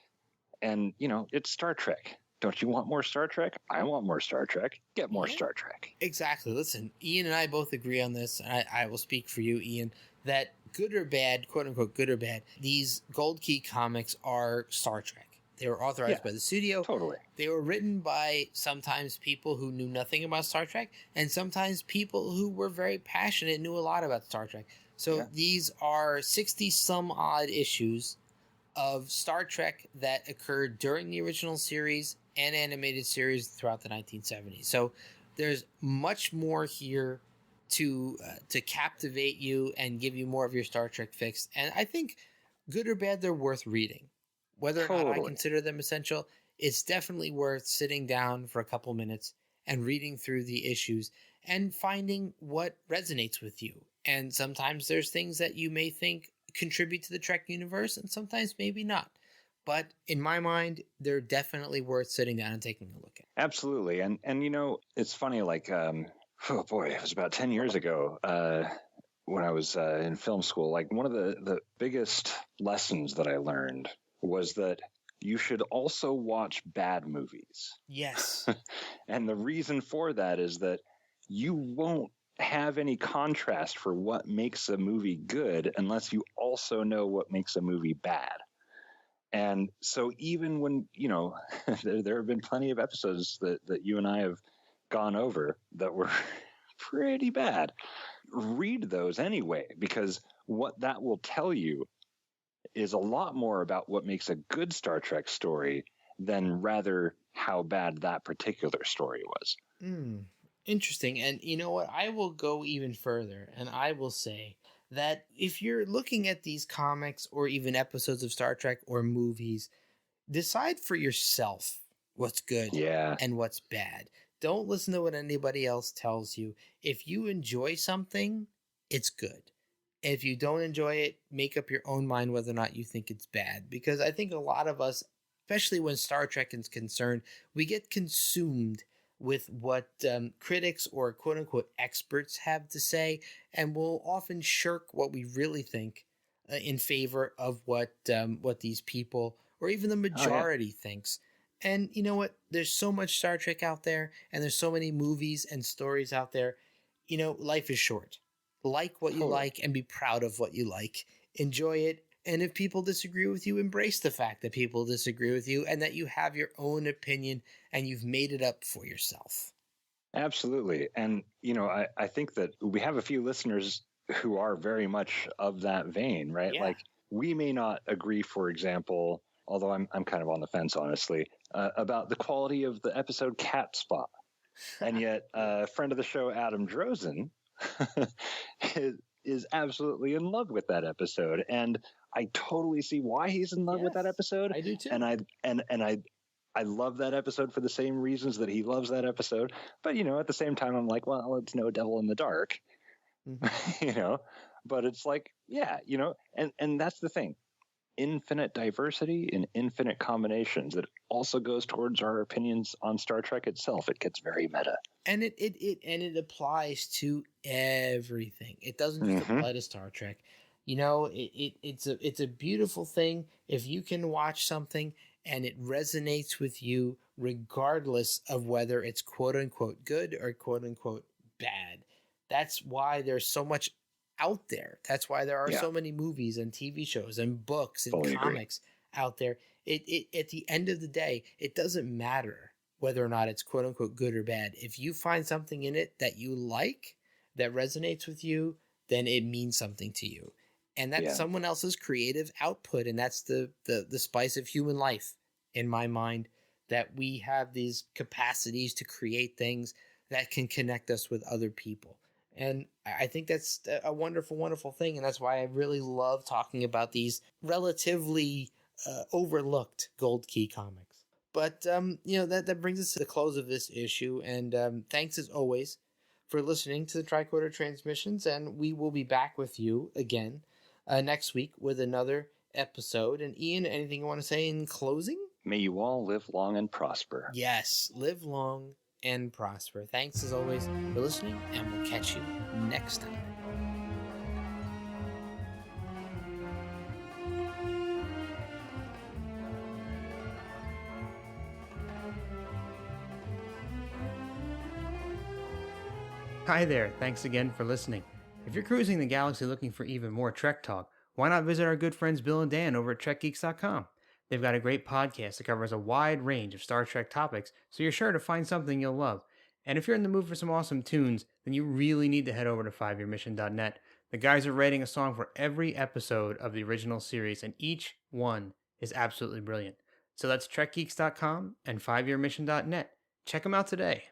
Speaker 3: And, it's Star Trek. Don't you want more Star Trek? I want more Star Trek. Get more Star Trek.
Speaker 2: Exactly. Listen, Ian and I both agree on this. And I will speak for you, Ian, that good or bad, quote unquote, good or bad, these Gold Key comics are Star Trek. They were authorized by the studio.
Speaker 3: Totally.
Speaker 2: They were written by sometimes people who knew nothing about Star Trek and sometimes people who were very passionate and knew a lot about Star Trek. So these are 60 some odd issues of Star Trek that occurred during the original series and animated series throughout the 1970s. So there's much more here to captivate you and give you more of your Star Trek fix. And I think, good or bad, they're worth reading. Whether or not I consider them essential, it's definitely worth sitting down for a couple minutes and reading through the issues and finding what resonates with you. And sometimes there's things that you may think contribute to the Trek universe, and sometimes maybe not. But in my mind, they're definitely worth sitting down and taking a look at.
Speaker 3: Absolutely. And it's funny, like, oh boy, it was about 10 years ago when I was in film school. Like one of the biggest lessons that I learned was that you should also watch bad movies.
Speaker 2: Yes.
Speaker 3: And the reason for that is that you won't have any contrast for what makes a movie good unless you also know what makes a movie bad. And so even when, there have been plenty of episodes that you and I have gone over that were pretty bad, read those anyway, because what that will tell you is a lot more about what makes a good Star Trek story than rather how bad that particular story was.
Speaker 2: Interesting. And you know what? I will go even further, and I will say that if you're looking at these comics or even episodes of Star Trek or movies, decide for yourself what's good and what's bad. Don't listen to what anybody else tells you. If you enjoy something, it's good. If you don't enjoy it, make up your own mind whether or not you think it's bad. Because I think a lot of us, especially when Star Trek is concerned, we get consumed with what critics or quote-unquote experts have to say, and we'll often shirk what we really think in favor of what these people or even the majority thinks. And you know what? There's so much Star Trek out there, and there's so many movies and stories out there. Life is short. Like what you like and be proud of what you like. Enjoy it. And if people disagree with you, embrace the fact that people disagree with you and that you have your own opinion and you've made it up for yourself.
Speaker 3: Absolutely. And, I think that we have a few listeners who are very much of that vein, right?
Speaker 2: Yeah.
Speaker 3: Like we may not agree, for example, although I'm kind of on the fence, honestly, about the quality of the episode Cat Spa. And yet a friend of the show, Adam Drozen, is absolutely in love with that episode. And I totally see why he's in love with that episode.
Speaker 2: I do too.
Speaker 3: And I love that episode for the same reasons that he loves that episode. But, at the same time, I'm like, well, it's no Devil in the Dark, but it's like, and that's the thing. Infinite diversity and infinite combinations. It also goes towards our opinions on Star Trek itself. It gets very meta.
Speaker 2: And it applies to everything. It doesn't just apply to Star Trek. It's a beautiful thing if you can watch something and it resonates with you regardless of whether it's quote unquote good or quote unquote bad. That's why there's so much out there. That's why there are so many movies and TV shows and books and comics out there. It at the end of the day, it doesn't matter whether or not it's quote unquote good or bad. If you find something in it that you like, that resonates with you, then it means something to you. And that's someone else's creative output. And that's the spice of human life in my mind. that we have these capacities to create things that can connect us with other people. And I think that's a wonderful, wonderful thing. And that's why I really love talking about these relatively overlooked Gold Key comics. But, that brings us to the close of this issue. And thanks as always for listening to the Tricorder Transmissions. And we will be back with you again next week with another episode. And Ian, anything you want to say in closing?
Speaker 3: May you all live long and prosper.
Speaker 2: Yes, live long and prosper. Thanks as always for listening, and we'll catch you next time.
Speaker 4: Hi there, thanks again for listening. If you're cruising the galaxy looking for even more Trek talk, why not visit our good friends Bill and Dan over at TrekGeeks.com? They've got a great podcast that covers a wide range of Star Trek topics, so you're sure to find something you'll love. And if you're in the mood for some awesome tunes, then you really need to head over to 5yearmission.net. The guys are writing a song for every episode of the original series, and each one is absolutely brilliant. So that's TrekGeeks.com and 5yearmission.net. Check them out today.